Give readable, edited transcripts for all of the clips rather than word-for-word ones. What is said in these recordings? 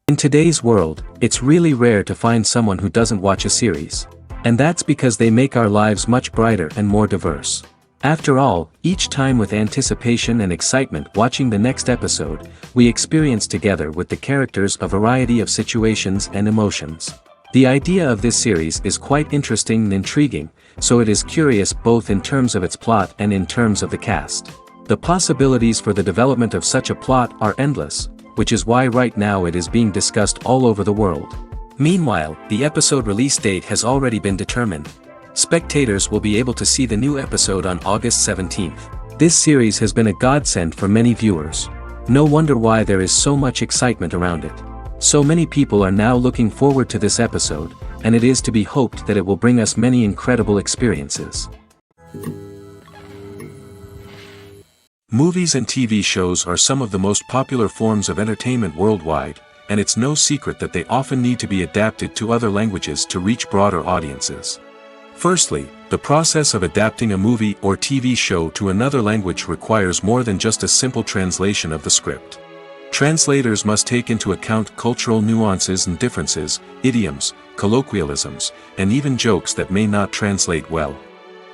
In today's world, it's really rare to find someone who doesn't watch a series. And that's because they make our lives much brighter and more diverse. After all, each time with anticipation and excitement watching the next episode, we experience together with the characters a variety of situations and emotions. The idea of this series is quite interesting and intriguing, so it is curious both in terms of its plot and in terms of the cast. The possibilities for the development of such a plot are endless, which is why right now it is being discussed all over the world. Meanwhile, the episode release date has already been determined. Spectators will be able to see the new episode on August 17th. This series has been a godsend for many viewers. No wonder why there is so much excitement around it. So many people are now looking forward to this episode, and it is to be hoped that it will bring us many incredible experiences. Movies and TV shows are some of the most popular forms of entertainment worldwide, and it's no secret that they often need to be adapted to other languages to reach broader audiences. Firstly, the process of adapting a movie or TV show to another language requires more than just a simple translation of the script. Translators must take into account cultural nuances and differences, idioms, colloquialisms, and even jokes that may not translate well.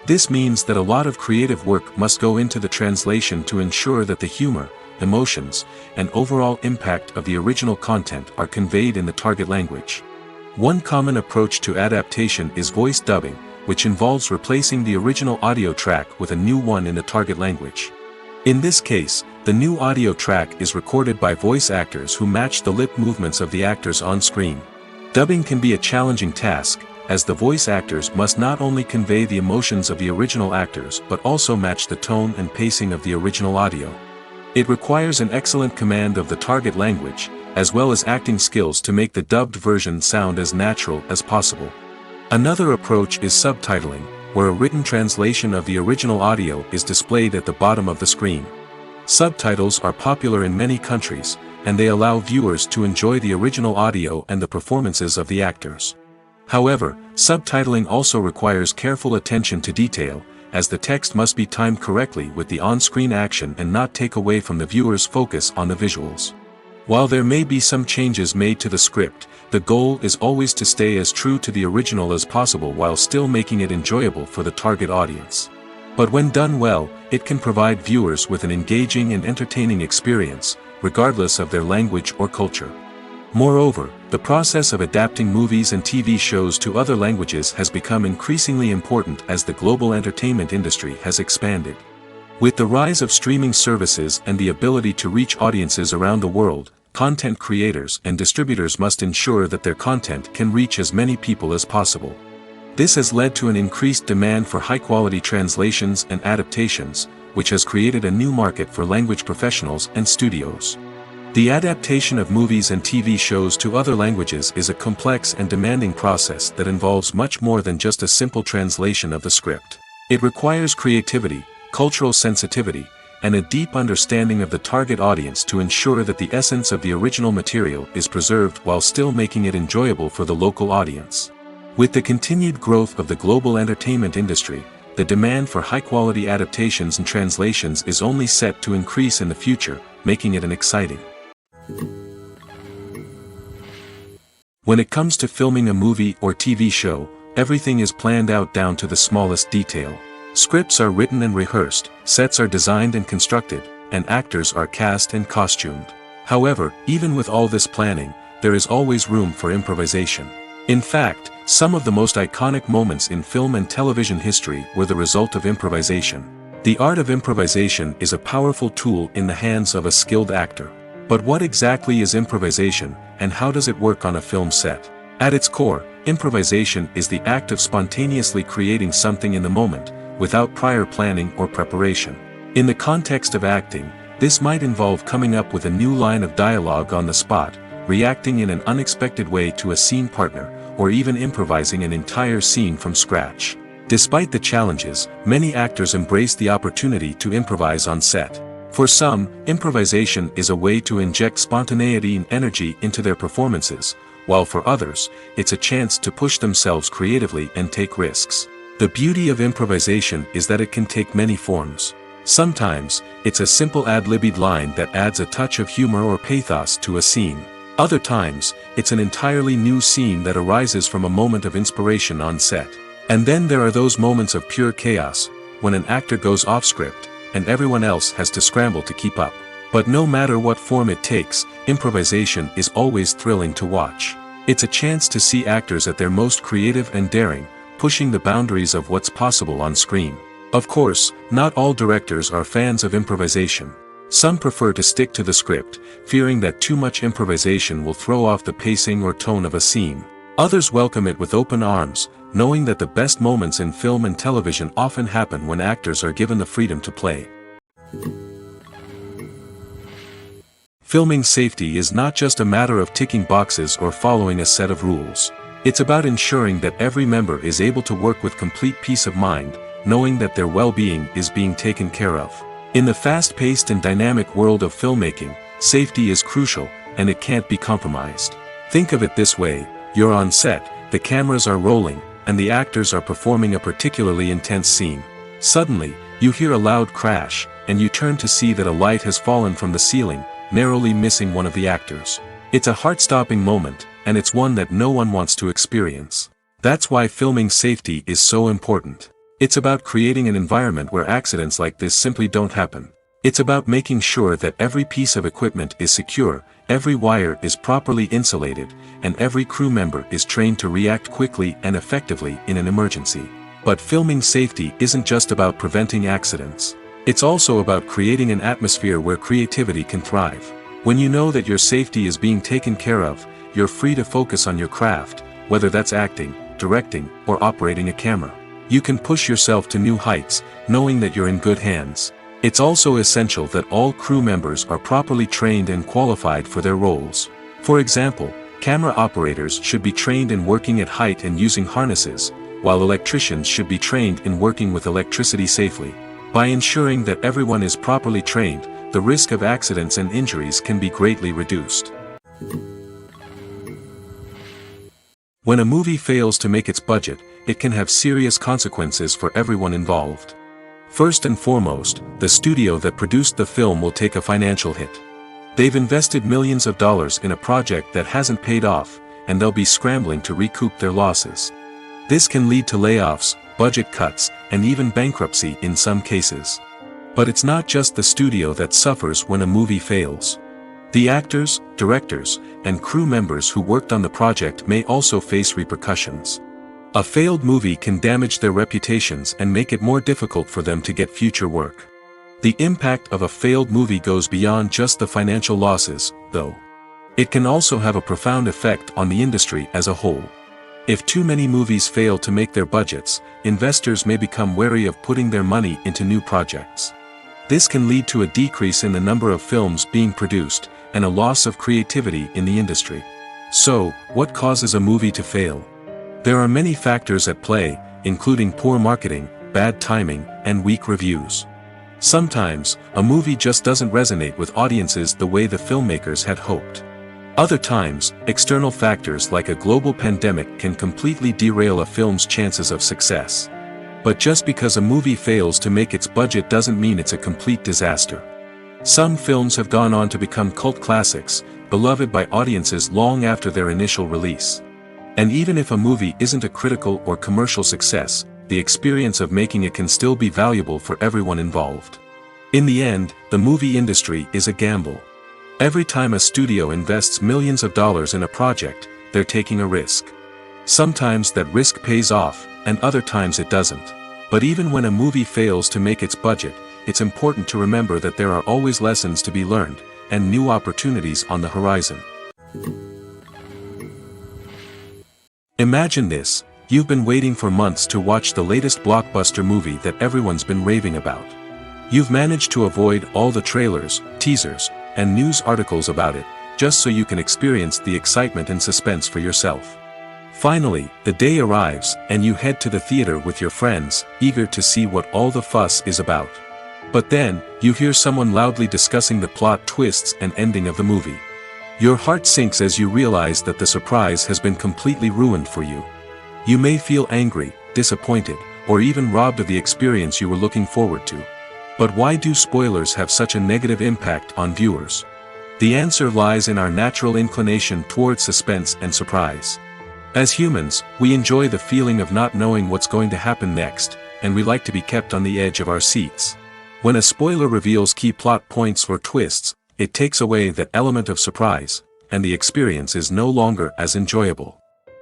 This means that a lot of creative work must go into the translation to ensure that the humor, emotions, and overall impact of the original content are conveyed in the target language. One common approach to adaptation is voice dubbing, which involves replacing the original audio track with a new one in the target language. In this case, the new audio track is recorded by voice actors who match the lip movements of the actors on screen. Dubbing can be a challenging task, as the voice actors must not only convey the emotions of the original actors but also match the tone and pacing of the original audio. It requires an excellent command of the target language, as well as acting skills to make the dubbed version sound as natural as possible. Another approach is subtitling, where a written translation of the original audio is displayed at the bottom of the screen. Subtitles are popular in many countries, and they allow viewers to enjoy the original audio and the performances of the actors. However, subtitling also requires careful attention to detail, as the text must be timed correctly with the on-screen action and not take away from the viewer's focus on the visuals. While there may be some changes made to the script, the goal is always to stay as true to the original as possible while still making it enjoyable for the target audience. But when done well, it can provide viewers with an engaging and entertaining experience, regardless of their language or culture. Moreover, the process of adapting movies and TV shows to other languages has become increasingly important as the global entertainment industry has expanded. With the rise of streaming services and the ability to reach audiences around the world, content creators and distributors must ensure that their content can reach as many people as possible. This has led to an increased demand for high-quality translations and adaptations, which has created a new market for language professionals and studios. The adaptation of movies and TV shows to other languages is a complex and demanding process that involves much more than just a simple translation of the script. It requires creativity, cultural sensitivity, and a deep understanding of the target audience to ensure that the essence of the original material is preserved while still making it enjoyable for the local audience. With the continued growth of the global entertainment industry, the demand for high-quality adaptations and translations is only set to increase in the future, making it exciting. When it comes to filming a movie or TV show, everything is planned out down to the smallest detail. Scripts are written and rehearsed, sets are designed and constructed, and actors are cast and costumed. However, even with all this planning, there is always room for improvisation. In fact, some of the most iconic moments in film and television history were the result of improvisation. The art of improvisation is a powerful tool in the hands of a skilled actor. But what exactly is improvisation, and how does it work on a film set? At its core, improvisation is the act of spontaneously creating something in the moment, without prior planning or preparation. In the context of acting, this might involve coming up with a new line of dialogue on the spot, reacting in an unexpected way to a scene partner, or even improvising an entire scene from scratch. Despite the challenges, many actors embrace the opportunity to improvise on set. For some, improvisation is a way to inject spontaneity and energy into their performances, while for others, it's a chance to push themselves creatively and take risks. The beauty of improvisation is that it can take many forms. Sometimes, it's a simple ad-libbed line that adds a touch of humor or pathos to a scene. Other times, it's an entirely new scene that arises from a moment of inspiration on set. And then there are those moments of pure chaos, when an actor goes off script, and everyone else has to scramble to keep up. But no matter what form it takes, improvisation is always thrilling to watch. It's a chance to see actors at their most creative and daring, pushing the boundaries of what's possible on screen. Of course, not all directors are fans of improvisation. Some prefer to stick to the script, fearing that too much improvisation will throw off the pacing or tone of a scene. Others welcome it with open arms, knowing that the best moments in film and television often happen when actors are given the freedom to play. Filming safety is not just a matter of ticking boxes or following a set of rules. It's about ensuring that every member is able to work with complete peace of mind, knowing that their well-being is being taken care of. In the fast-paced and dynamic world of filmmaking, safety is crucial, and it can't be compromised. Think of it this way: you're on set, the cameras are rolling, and the actors are performing a particularly intense scene. Suddenly, you hear a loud crash, and you turn to see that a light has fallen from the ceiling, narrowly missing one of the actors. It's a heart-stopping moment, and it's one that no one wants to experience. That's why filming safety is so important. It's about creating an environment where accidents like this simply don't happen. It's about making sure that every piece of equipment is secure, every wire is properly insulated, and every crew member is trained to react quickly and effectively in an emergency. But filming safety isn't just about preventing accidents. It's also about creating an atmosphere where creativity can thrive. When you know that your safety is being taken care of, you're free to focus on your craft, whether that's acting, directing, or operating a camera. You can push yourself to new heights, knowing that you're in good hands. It's also essential that all crew members are properly trained and qualified for their roles. For example, camera operators should be trained in working at height and using harnesses, while electricians should be trained in working with electricity safely. By ensuring that everyone is properly trained, the risk of accidents and injuries can be greatly reduced. When a movie fails to make its budget, it can have serious consequences for everyone involved. First and foremost, the studio that produced the film will take a financial hit. They've invested millions of dollars in a project that hasn't paid off, and they'll be scrambling to recoup their losses. This can lead to layoffs, budget cuts, and even bankruptcy in some cases. But it's not just the studio that suffers when a movie fails. The actors, directors, and crew members who worked on the project may also face repercussions. A failed movie can damage their reputations and make it more difficult for them to get future work. The impact of a failed movie goes beyond just the financial losses, though. It can also have a profound effect on the industry as a whole. If too many movies fail to make their budgets, investors may become wary of putting their money into new projects. This can lead to a decrease in the number of films being produced, and a loss of creativity in the industry. So, what causes a movie to fail? There are many factors at play, including poor marketing, bad timing, and weak reviews. Sometimes, a movie just doesn't resonate with audiences the way the filmmakers had hoped. Other times, external factors like a global pandemic can completely derail a film's chances of success. But just because a movie fails to make its budget doesn't mean it's a complete disaster. Some films have gone on to become cult classics, beloved by audiences long after their initial release. And even if a movie isn't a critical or commercial success, the experience of making it can still be valuable for everyone involved. In the end, the movie industry is a gamble. Every time a studio invests millions of dollars in a project, they're taking a risk. Sometimes that risk pays off, and other times it doesn't. But even when a movie fails to make its budget, it's important to remember that there are always lessons to be learned, and new opportunities on the horizon. Imagine this: you've been waiting for months to watch the latest blockbuster movie that everyone's been raving about. You've managed to avoid all the trailers, teasers, and news articles about it, just so you can experience the excitement and suspense for yourself. Finally, the day arrives, and you head to the theater with your friends, eager to see what all the fuss is about. But then, you hear someone loudly discussing the plot twists and ending of the movie. Your heart sinks as you realize that the surprise has been completely ruined for you. You may feel angry, disappointed, or even robbed of the experience you were looking forward to. But why do spoilers have such a negative impact on viewers? The answer lies in our natural inclination towards suspense and surprise. As humans, we enjoy the feeling of not knowing what's going to happen next, and we like to be kept on the edge of our seats. When a spoiler reveals key plot points or twists, it takes away that element of surprise, and the experience is no longer as enjoyable.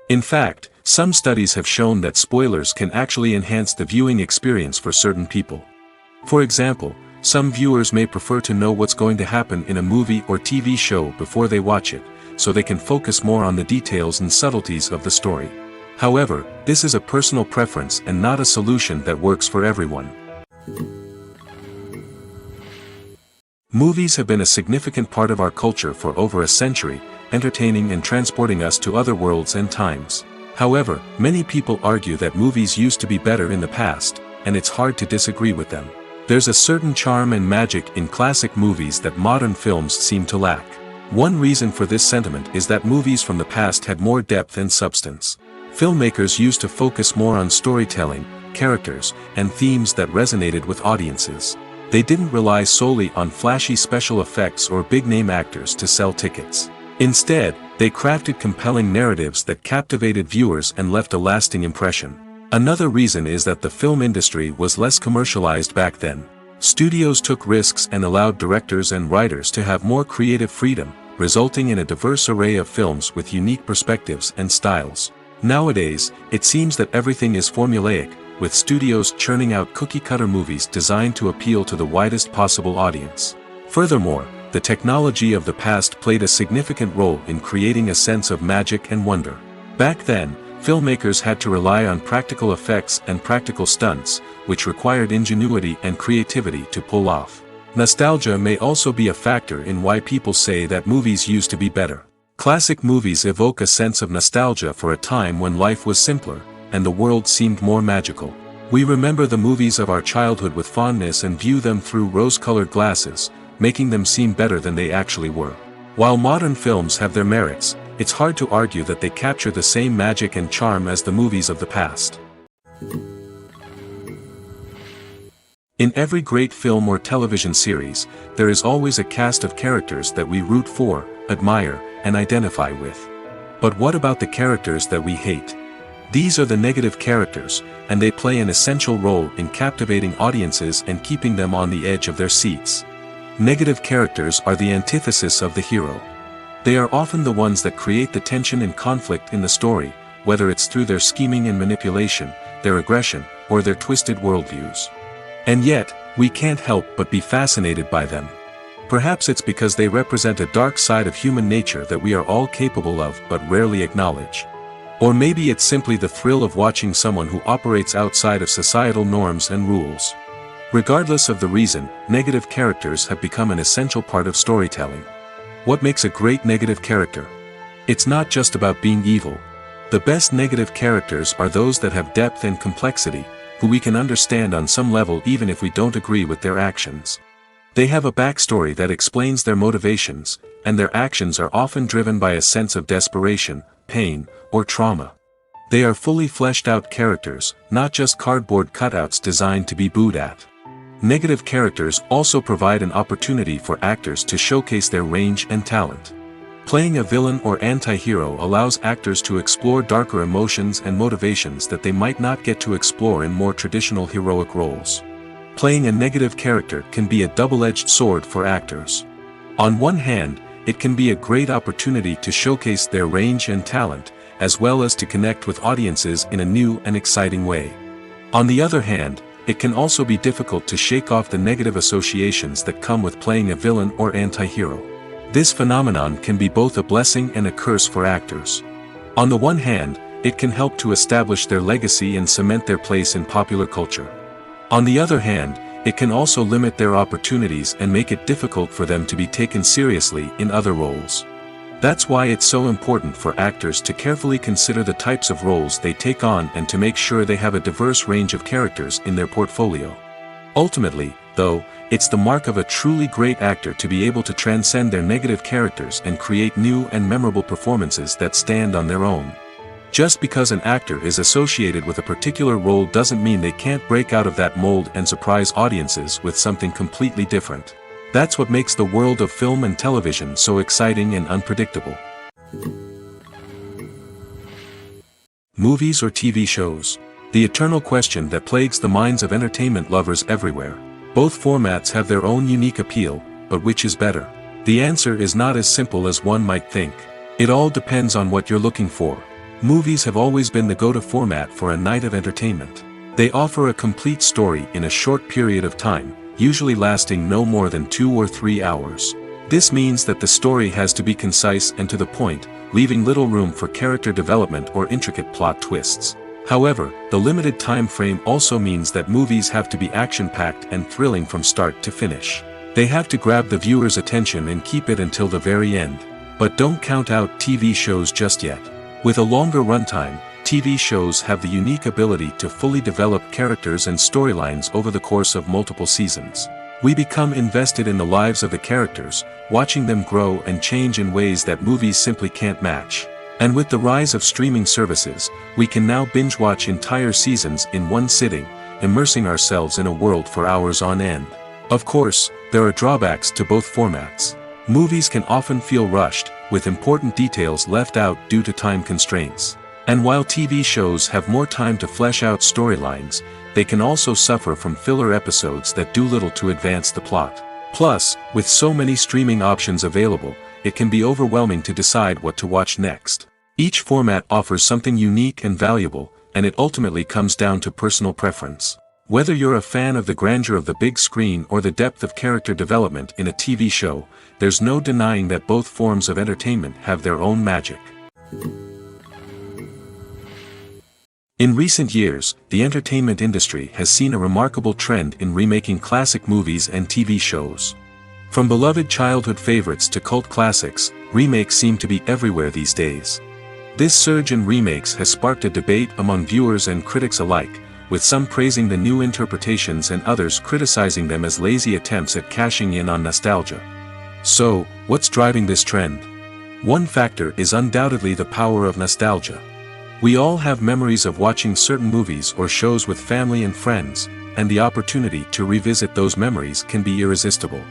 In fact, some studies have shown that spoilers can actually enhance the viewing experience for certain people. For example, some viewers may prefer to know what's going to happen in a movie or TV show before they watch it, so they can focus more on the details and subtleties of the story. However, this is a personal preference and not a solution that works for everyone. Movies have been a significant part of our culture for over a century, entertaining and transporting us to other worlds and times. However, many people argue that movies used to be better in the past, and it's hard to disagree with them. There's a certain charm and magic in classic movies that modern films seem to lack. One reason for this sentiment is that movies from the past had more depth and substance. Filmmakers used to focus more on storytelling, characters, and themes that resonated with audiences. They didn't rely solely on flashy special effects or big-name actors to sell tickets. Instead, they crafted compelling narratives that captivated viewers and left a lasting impression. Another reason is that the film industry was less commercialized back then. Studios took risks and allowed directors and writers to have more creative freedom, resulting in a diverse array of films with unique perspectives and styles. Nowadays, it seems that everything is formulaic, with studios churning out cookie-cutter movies designed to appeal to the widest possible audience. Furthermore, the technology of the past played a significant role in creating a sense of magic and wonder. Back then, filmmakers had to rely on practical effects and practical stunts, which required ingenuity and creativity to pull off. Nostalgia may also be a factor in why people say that movies used to be better. Classic movies evoke a sense of nostalgia for a time when life was simpler, and the world seemed more magical. We remember the movies of our childhood with fondness and view them through rose-colored glasses, making them seem better than they actually were. While modern films have their merits, it's hard to argue that they capture the same magic and charm as the movies of the past. In every great film or television series, there is always a cast of characters that we root for, admire, and identify with. But what about the characters that we hate? These are the negative characters, and they play an essential role in captivating audiences and keeping them on the edge of their seats. Negative characters are the antithesis of the hero. They are often the ones that create the tension and conflict in the story, whether it's through their scheming and manipulation, their aggression, or their twisted worldviews. And yet, we can't help but be fascinated by them. Perhaps it's because they represent a dark side of human nature that we are all capable of but rarely acknowledge. Or maybe it's simply the thrill of watching someone who operates outside of societal norms and rules. Regardless of the reason, negative characters have become an essential part of storytelling. What makes a great negative character? It's not just about being evil. The best negative characters are those that have depth and complexity, who we can understand on some level even if we don't agree with their actions. They have a backstory that explains their motivations, and their actions are often driven by a sense of desperation, pain, or trauma. They are fully fleshed out characters, not just cardboard cutouts designed to be booed at. Negative characters also provide an opportunity for actors to showcase their range and talent. Playing a villain or anti-hero allows actors to explore darker emotions and motivations that they might not get to explore in more traditional heroic roles. Playing a negative character can be a double-edged sword for actors. On one hand, it can be a great opportunity to showcase their range and talent, as well as to connect with audiences in a new and exciting way. On the other hand, it can also be difficult to shake off the negative associations that come with playing a villain or anti-hero. This phenomenon can be both a blessing and a curse for actors. On the one hand, it can help to establish their legacy and cement their place in popular culture. On the other hand, it can also limit their opportunities and make it difficult for them to be taken seriously in other roles. That's why it's so important for actors to carefully consider the types of roles they take on and to make sure they have a diverse range of characters in their portfolio. Ultimately, though, it's the mark of a truly great actor to be able to transcend their negative characters and create new and memorable performances that stand on their own. Just because an actor is associated with a particular role doesn't mean they can't break out of that mold and surprise audiences with something completely different. That's what makes the world of film and television so exciting and unpredictable. Movies or TV shows? The eternal question that plagues the minds of entertainment lovers everywhere. Both formats have their own unique appeal, but which is better? The answer is not as simple as one might think. It all depends on what you're looking for. Movies have always been the go-to format for a night of entertainment. They offer a complete story in a short period of time, usually lasting no more than 2 or 3 hours. This means that the story has to be concise and to the point, leaving little room for character development or intricate plot twists. However, the limited time frame also means that movies have to be action-packed and thrilling from start to finish. They have to grab the viewer's attention and keep it until the very end. But don't count out TV shows just yet. With a longer runtime, TV shows have the unique ability to fully develop characters and storylines over the course of multiple seasons. We become invested in the lives of the characters, watching them grow and change in ways that movies simply can't match. And with the rise of streaming services, we can now binge-watch entire seasons in one sitting, immersing ourselves in a world for hours on end. Of course, there are drawbacks to both formats. Movies can often feel rushed, with important details left out due to time constraints. And while TV shows have more time to flesh out storylines, they can also suffer from filler episodes that do little to advance the plot. Plus, with so many streaming options available, it can be overwhelming to decide what to watch next. Each format offers something unique and valuable, and it ultimately comes down to personal preference. Whether you're a fan of the grandeur of the big screen or the depth of character development in a TV show, there's no denying that both forms of entertainment have their own magic. In recent years, the entertainment industry has seen a remarkable trend in remaking classic movies and TV shows. From beloved childhood favorites to cult classics, remakes seem to be everywhere these days. This surge in remakes has sparked a debate among viewers and critics alike, with some praising the new interpretations and others criticizing them as lazy attempts at cashing in on nostalgia. So, what's driving this trend? One factor is undoubtedly the power of nostalgia. We all have memories of watching certain movies or shows with family and friends, and the opportunity to revisit those memories can be irresistible.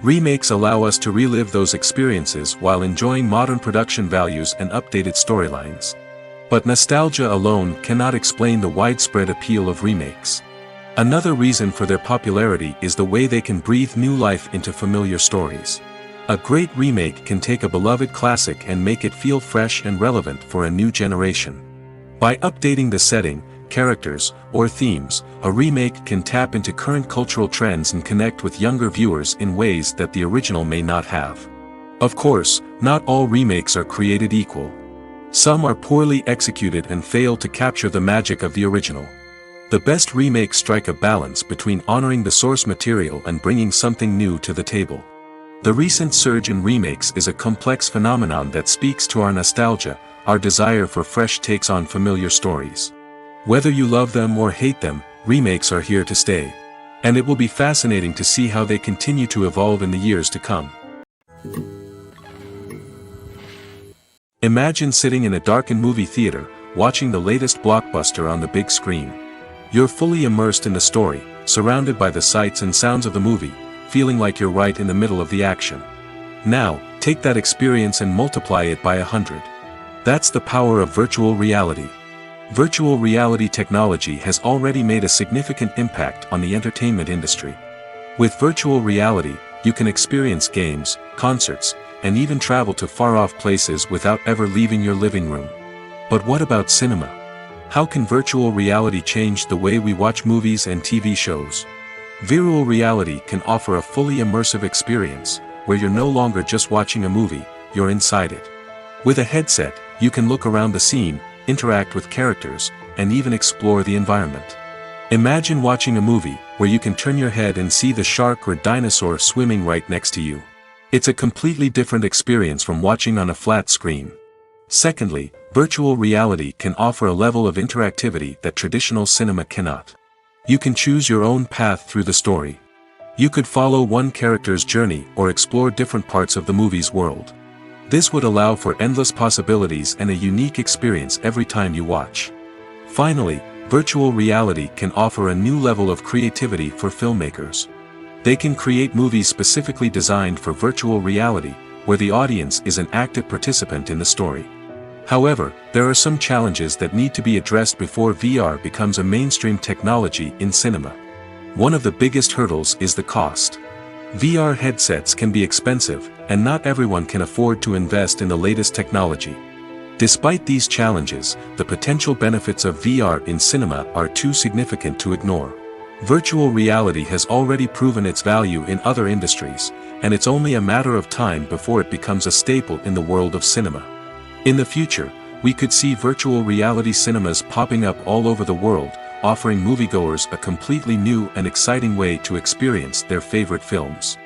Remakes allow us to relive those experiences while enjoying modern production values and updated storylines. But nostalgia alone cannot explain the widespread appeal of remakes. Another reason for their popularity is the way they can breathe new life into familiar stories. A great remake can take a beloved classic and make it feel fresh and relevant for a new generation. By updating the setting, characters, or themes, a remake can tap into current cultural trends and connect with younger viewers in ways that the original may not have. Of course, not all remakes are created equal. Some are poorly executed and fail to capture the magic of the original. The best remakes strike a balance between honoring the source material and bringing something new to the table. The recent surge in remakes is a complex phenomenon that speaks to our nostalgia, our desire for fresh takes on familiar stories. Whether you love them or hate them, remakes are here to stay. And it will be fascinating to see how they continue to evolve in the years to come. Imagine sitting in a darkened movie theater, watching the latest blockbuster on the big screen. You're fully immersed in the story, surrounded by the sights and sounds of the movie, feeling like you're right in the middle of the action. Now, take that experience and multiply it by 100. That's the power of virtual reality. Virtual reality technology has already made a significant impact on the entertainment industry. With virtual reality, you can experience games, concerts, and even travel to far-off places without ever leaving your living room. But what about cinema? How can virtual reality change the way we watch movies and TV shows? Virtual reality can offer a fully immersive experience, where you're no longer just watching a movie, you're inside it. With a headset, you can look around the scene, interact with characters, and even explore the environment. Imagine watching a movie, where you can turn your head and see the shark or dinosaur swimming right next to you. It's a completely different experience from watching on a flat screen. Secondly, virtual reality can offer a level of interactivity that traditional cinema cannot. You can choose your own path through the story. You could follow one character's journey or explore different parts of the movie's world. This would allow for endless possibilities and a unique experience every time you watch. Finally, virtual reality can offer a new level of creativity for filmmakers. They can create movies specifically designed for virtual reality, where the audience is an active participant in the story. However, there are some challenges that need to be addressed before VR becomes a mainstream technology in cinema. One of the biggest hurdles is the cost. VR headsets can be expensive, and not everyone can afford to invest in the latest technology. Despite these challenges, the potential benefits of VR in cinema are too significant to ignore. Virtual reality has already proven its value in other industries, and it's only a matter of time before it becomes a staple in the world of cinema. In the future, we could see virtual reality cinemas popping up all over the world, offering moviegoers a completely new and exciting way to experience their favorite films.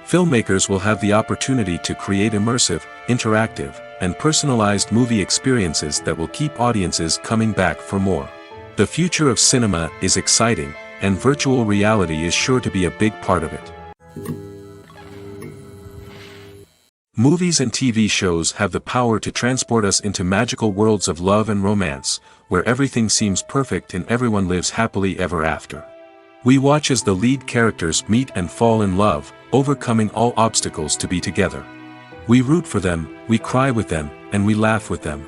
Filmmakers will have the opportunity to create immersive, interactive, and personalized movie experiences that will keep audiences coming back for more. The future of cinema is exciting, and virtual reality is sure to be a big part of it. Movies and TV shows have the power to transport us into magical worlds of love and romance, where everything seems perfect and everyone lives happily ever after. We watch as the lead characters meet and fall in love, overcoming all obstacles to be together. We root for them, we cry with them, and we laugh with them.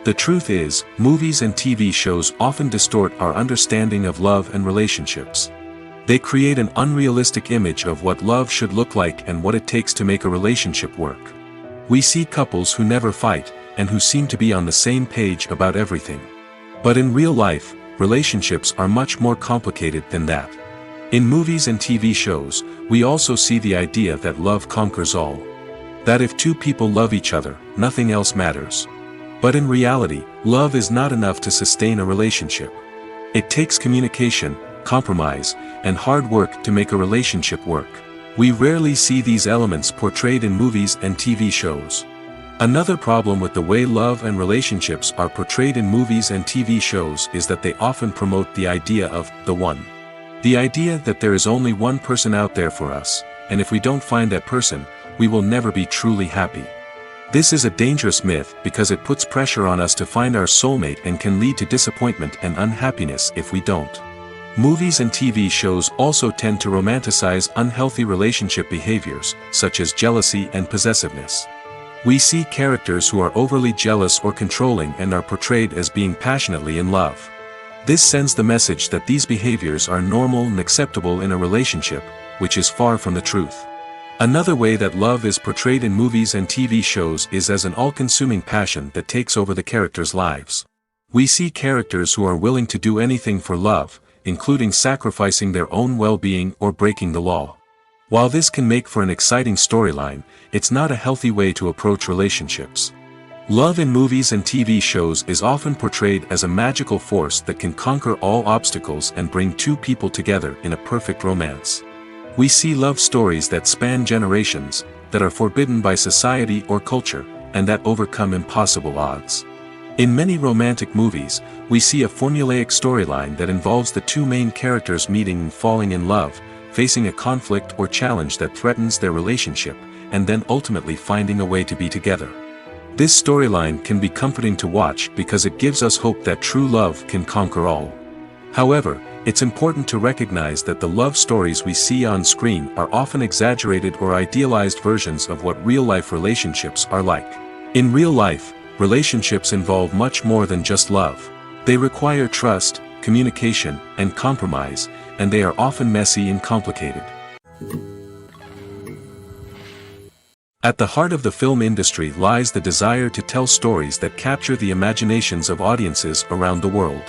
The truth is, movies and TV shows often distort our understanding of love and relationships. They create an unrealistic image of what love should look like and what it takes to make a relationship work. We see couples who never fight, and who seem to be on the same page about everything. But in real life, relationships are much more complicated than that. In movies and TV shows, we also see the idea that love conquers all. That if two people love each other, nothing else matters. But in reality, love is not enough to sustain a relationship. It takes communication, compromise, and hard work to make a relationship work. We rarely see these elements portrayed in movies and TV shows. Another problem with the way love and relationships are portrayed in movies and TV shows is that they often promote the idea of the one. The idea that there is only one person out there for us, and if we don't find that person, we will never be truly happy. This is a dangerous myth because it puts pressure on us to find our soulmate and can lead to disappointment and unhappiness if we don't. Movies and TV shows also tend to romanticize unhealthy relationship behaviors, such as jealousy and possessiveness. We see characters who are overly jealous or controlling and are portrayed as being passionately in love. This sends the message that these behaviors are normal and acceptable in a relationship, which is far from the truth. Another way that love is portrayed in movies and TV shows is as an all-consuming passion that takes over the characters' lives. We see characters who are willing to do anything for love, including sacrificing their own well-being or breaking the law. While this can make for an exciting storyline, it's not a healthy way to approach relationships. Love in movies and TV shows is often portrayed as a magical force that can conquer all obstacles and bring two people together in a perfect romance. We see love stories that span generations, that are forbidden by society or culture, and that overcome impossible odds. In many romantic movies, we see a formulaic storyline that involves the two main characters meeting and falling in love, facing a conflict or challenge that threatens their relationship, and then ultimately finding a way to be together. This storyline can be comforting to watch because it gives us hope that true love can conquer all. However, it's important to recognize that the love stories we see on screen are often exaggerated or idealized versions of what real-life relationships are like. In real life, relationships involve much more than just love. They require trust, communication, and compromise, and they are often messy and complicated. At the heart of the film industry lies the desire to tell stories that capture the imaginations of audiences around the world.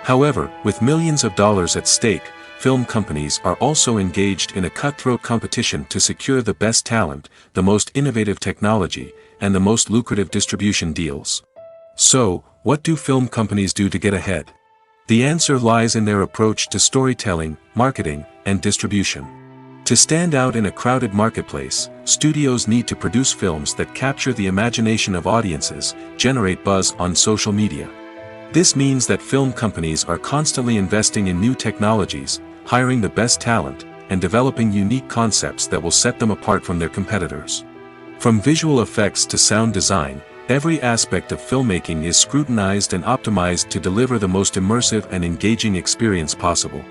However, with millions of dollars at stake, film companies are also engaged in a cutthroat competition to secure the best talent, the most innovative technology, and the most lucrative distribution deals. So, what do film companies do to get ahead? The answer lies in their approach to storytelling, marketing, and distribution. To stand out in a crowded marketplace, studios need to produce films that capture the imagination of audiences, generate buzz on social media. This means that film companies are constantly investing in new technologies, hiring the best talent, and developing unique concepts that will set them apart from their competitors. From visual effects to sound design, every aspect of filmmaking is scrutinized and optimized to deliver the most immersive and engaging experience possible.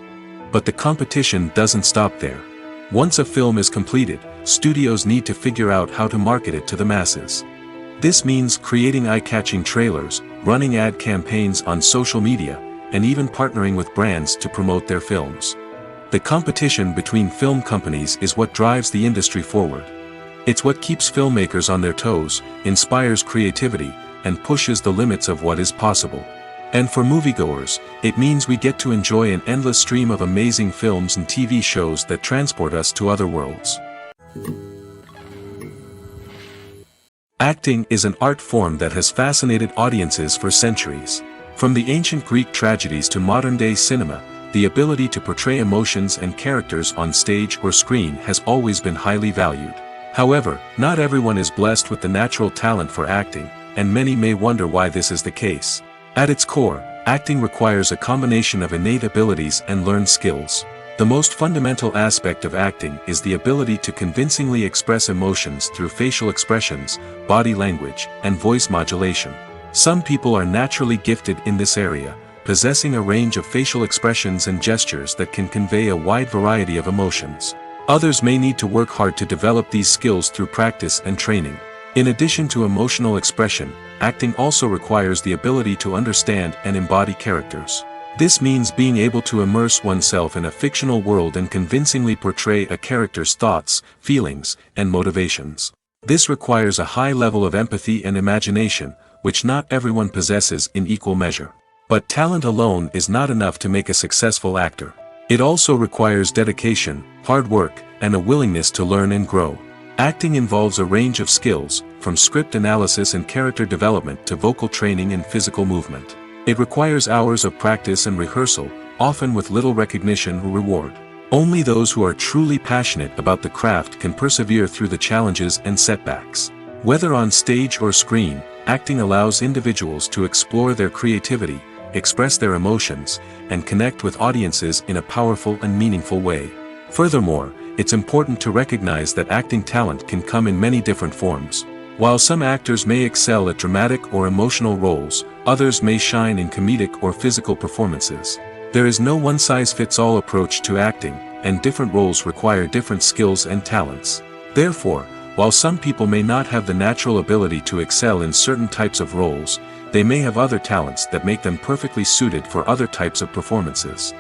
But the competition doesn't stop there. Once a film is completed, studios need to figure out how to market it to the masses. This means creating eye-catching trailers, running ad campaigns on social media, and even partnering with brands to promote their films. The competition between film companies is what drives the industry forward. It's what keeps filmmakers on their toes, inspires creativity, and pushes the limits of what is possible. And for moviegoers, it means we get to enjoy an endless stream of amazing films and TV shows that transport us to other worlds. Acting is an art form that has fascinated audiences for centuries. From the ancient Greek tragedies to modern-day cinema, the ability to portray emotions and characters on stage or screen has always been highly valued. However, not everyone is blessed with the natural talent for acting, and many may wonder why this is the case. At its core, acting requires a combination of innate abilities and learned skills. The most fundamental aspect of acting is the ability to convincingly express emotions through facial expressions, body language, and voice modulation. Some people are naturally gifted in this area, possessing a range of facial expressions and gestures that can convey a wide variety of emotions. Others may need to work hard to develop these skills through practice and training. In addition to emotional expression, acting also requires the ability to understand and embody characters. This means being able to immerse oneself in a fictional world and convincingly portray a character's thoughts, feelings, and motivations. This requires a high level of empathy and imagination, which not everyone possesses in equal measure. But talent alone is not enough to make a successful actor. It also requires dedication, hard work, and a willingness to learn and grow. Acting involves a range of skills, from script analysis and character development to vocal training and physical movement. It requires hours of practice and rehearsal, often with little recognition or reward. Only those who are truly passionate about the craft can persevere through the challenges and setbacks. Whether on stage or screen, acting allows individuals to explore their creativity, express their emotions, and connect with audiences in a powerful and meaningful way. Furthermore, it's important to recognize that acting talent can come in many different forms. While some actors may excel at dramatic or emotional roles, others may shine in comedic or physical performances. There is no one-size-fits-all approach to acting, and different roles require different skills and talents. Therefore, while some people may not have the natural ability to excel in certain types of roles, they may have other talents that make them perfectly suited for other types of performances.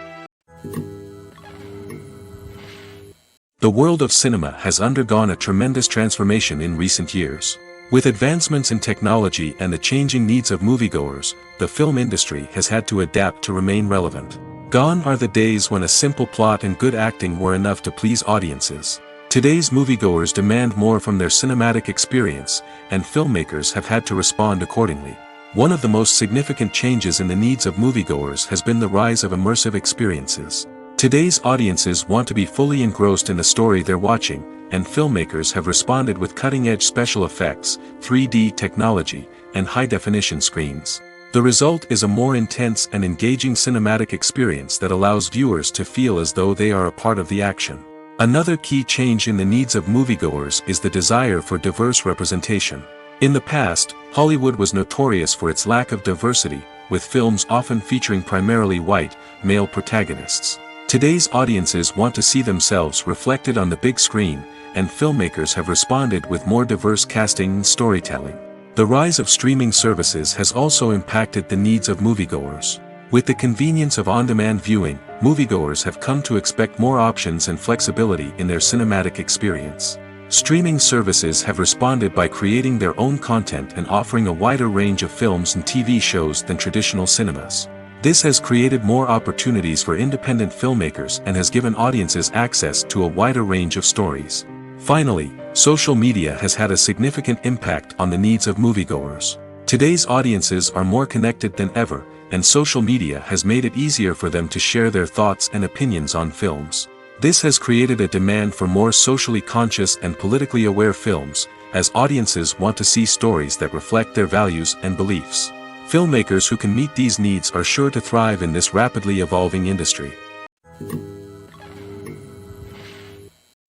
The world of cinema has undergone a tremendous transformation in recent years. With advancements in technology and the changing needs of moviegoers, the film industry has had to adapt to remain relevant. Gone are the days when a simple plot and good acting were enough to please audiences. Today's moviegoers demand more from their cinematic experience, and filmmakers have had to respond accordingly. One of the most significant changes in the needs of moviegoers has been the rise of immersive experiences. Today's audiences want to be fully engrossed in the story they're watching, and filmmakers have responded with cutting-edge special effects, 3D technology, and high-definition screens. The result is a more intense and engaging cinematic experience that allows viewers to feel as though they are a part of the action. Another key change in the needs of moviegoers is the desire for diverse representation. In the past, Hollywood was notorious for its lack of diversity, with films often featuring primarily white, male protagonists. Today's audiences want to see themselves reflected on the big screen, and filmmakers have responded with more diverse casting and storytelling. The rise of streaming services has also impacted the needs of moviegoers. With the convenience of on-demand viewing, moviegoers have come to expect more options and flexibility in their cinematic experience. Streaming services have responded by creating their own content and offering a wider range of films and TV shows than traditional cinemas. This has created more opportunities for independent filmmakers and has given audiences access to a wider range of stories. Finally, social media has had a significant impact on the needs of moviegoers. Today's audiences are more connected than ever, and social media has made it easier for them to share their thoughts and opinions on films. This has created a demand for more socially conscious and politically aware films, as audiences want to see stories that reflect their values and beliefs. Filmmakers who can meet these needs are sure to thrive in this rapidly evolving industry.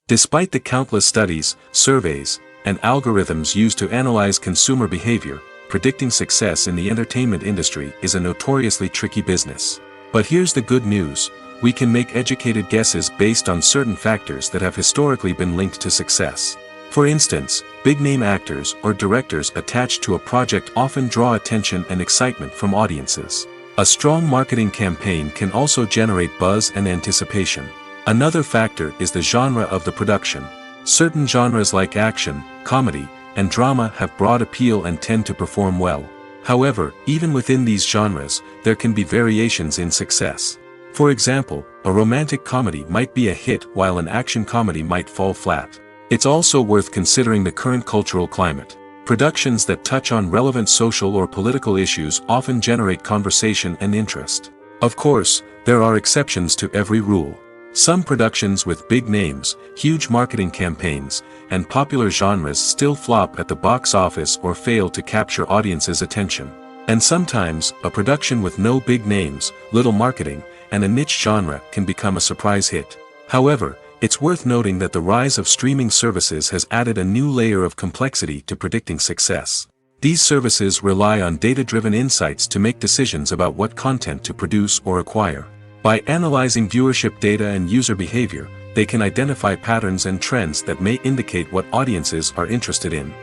Despite the countless studies, surveys, and algorithms used to analyze consumer behavior, predicting success in the entertainment industry is a notoriously tricky business. But here's the good news: we can make educated guesses based on certain factors that have historically been linked to success. For instance, big-name actors or directors attached to a project often draw attention and excitement from audiences. A strong marketing campaign can also generate buzz and anticipation. Another factor is the genre of the production. Certain genres like action, comedy, and drama have broad appeal and tend to perform well. However, even within these genres, there can be variations in success. For example, a romantic comedy might be a hit while an action comedy might fall flat. It's also worth considering the current cultural climate. Productions that touch on relevant social or political issues often generate conversation and interest. Of course, there are exceptions to every rule. Some productions with big names, huge marketing campaigns, and popular genres still flop at the box office or fail to capture audiences' attention. And sometimes, a production with no big names, little marketing, and a niche genre can become a surprise hit. However, it's worth noting that the rise of streaming services has added a new layer of complexity to predicting success. These services rely on data-driven insights to make decisions about what content to produce or acquire. By analyzing viewership data and user behavior, they can identify patterns and trends that may indicate what audiences are interested in.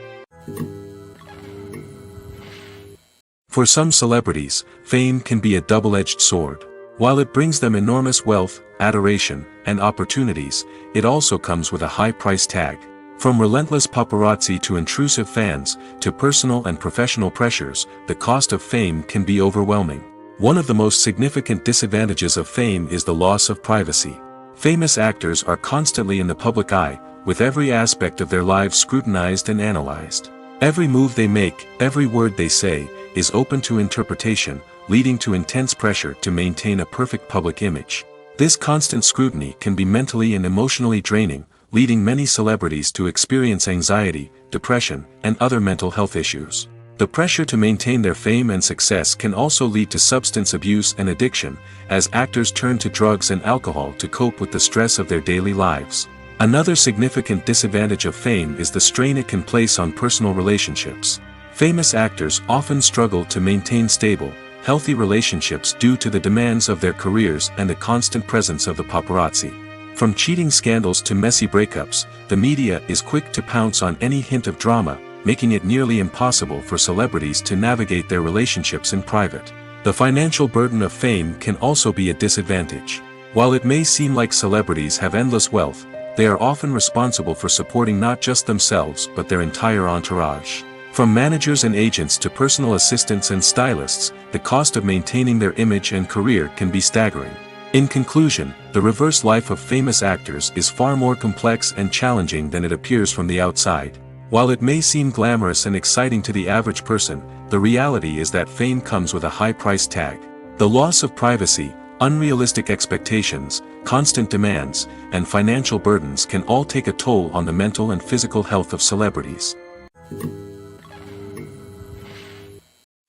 For some celebrities, fame can be a double-edged sword. While it brings them enormous wealth, adoration, and opportunities, it also comes with a high price tag. From relentless paparazzi to intrusive fans, to personal and professional pressures, the cost of fame can be overwhelming. One of the most significant disadvantages of fame is the loss of privacy. Famous actors are constantly in the public eye, with every aspect of their lives scrutinized and analyzed. Every move they make, every word they say, is open to interpretation, leading to intense pressure to maintain a perfect public image. This constant scrutiny can be mentally and emotionally draining, leading many celebrities to experience anxiety, depression, and other mental health issues. The pressure to maintain their fame and success can also lead to substance abuse and addiction, as actors turn to drugs and alcohol to cope with the stress of their daily lives. Another significant disadvantage of fame is the strain it can place on personal relationships. Famous actors often struggle to maintain stable, healthy relationships due to the demands of their careers and the constant presence of the paparazzi. From cheating scandals to messy breakups, the media is quick to pounce on any hint of drama, making it nearly impossible for celebrities to navigate their relationships in private. The financial burden of fame can also be a disadvantage. While it may seem like celebrities have endless wealth, they are often responsible for supporting not just themselves but their entire entourage. From managers and agents to personal assistants and stylists, the cost of maintaining their image and career can be staggering. In conclusion, the reverse life of famous actors is far more complex and challenging than it appears from the outside. While it may seem glamorous and exciting to the average person, the reality is that fame comes with a high price tag. The loss of privacy, unrealistic expectations, constant demands, and financial burdens can all take a toll on the mental and physical health of celebrities.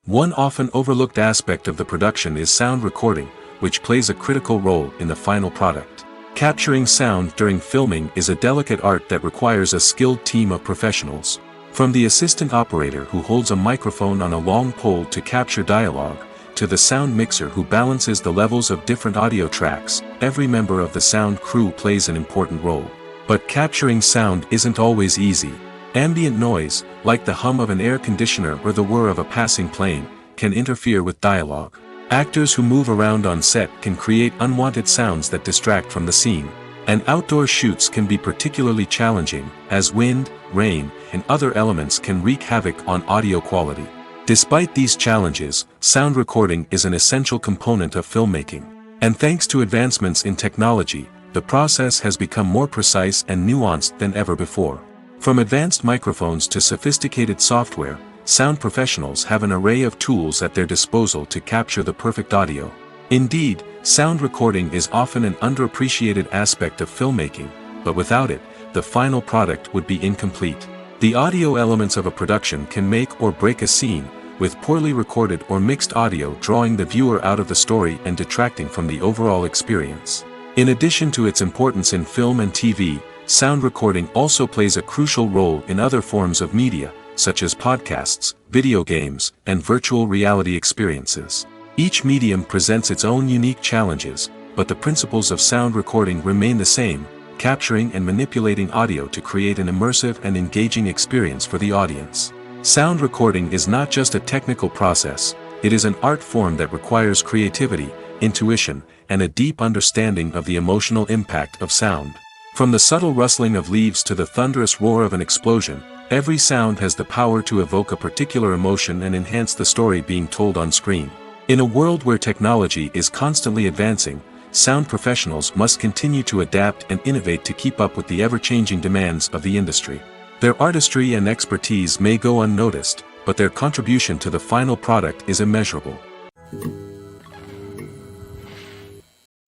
One often overlooked aspect of the production is sound recording, which plays a critical role in the final product. Capturing sound during filming is a delicate art that requires a skilled team of professionals. From the assistant operator who holds a microphone on a long pole to capture dialogue, to the sound mixer who balances the levels of different audio tracks, every member of the sound crew plays an important role. But capturing sound isn't always easy. Ambient noise, like the hum of an air conditioner or the whir of a passing plane, can interfere with dialogue. Actors who move around on set can create unwanted sounds that distract from the scene. And outdoor shoots can be particularly challenging, as wind, rain, and other elements can wreak havoc on audio quality. Despite these challenges, sound recording is an essential component of filmmaking. And thanks to advancements in technology, the process has become more precise and nuanced than ever before. From advanced microphones to sophisticated software, sound professionals have an array of tools at their disposal to capture the perfect audio. Indeed, sound recording is often an underappreciated aspect of filmmaking, but without it, the final product would be incomplete. The audio elements of a production can make or break a scene, with poorly recorded or mixed audio drawing the viewer out of the story and detracting from the overall experience. In addition to its importance in film and TV, sound recording also plays a crucial role in other forms of media, such as podcasts, video games, and virtual reality experiences. Each medium presents its own unique challenges, but the principles of sound recording remain the same, capturing and manipulating audio to create an immersive and engaging experience for the audience. Sound recording is not just a technical process, it is an art form that requires creativity, intuition, and a deep understanding of the emotional impact of sound. From the subtle rustling of leaves to the thunderous roar of an explosion, every sound has the power to evoke a particular emotion and enhance the story being told on screen. In a world where technology is constantly advancing, sound professionals must continue to adapt and innovate to keep up with the ever-changing demands of the industry. Their artistry and expertise may go unnoticed, but their contribution to the final product is immeasurable.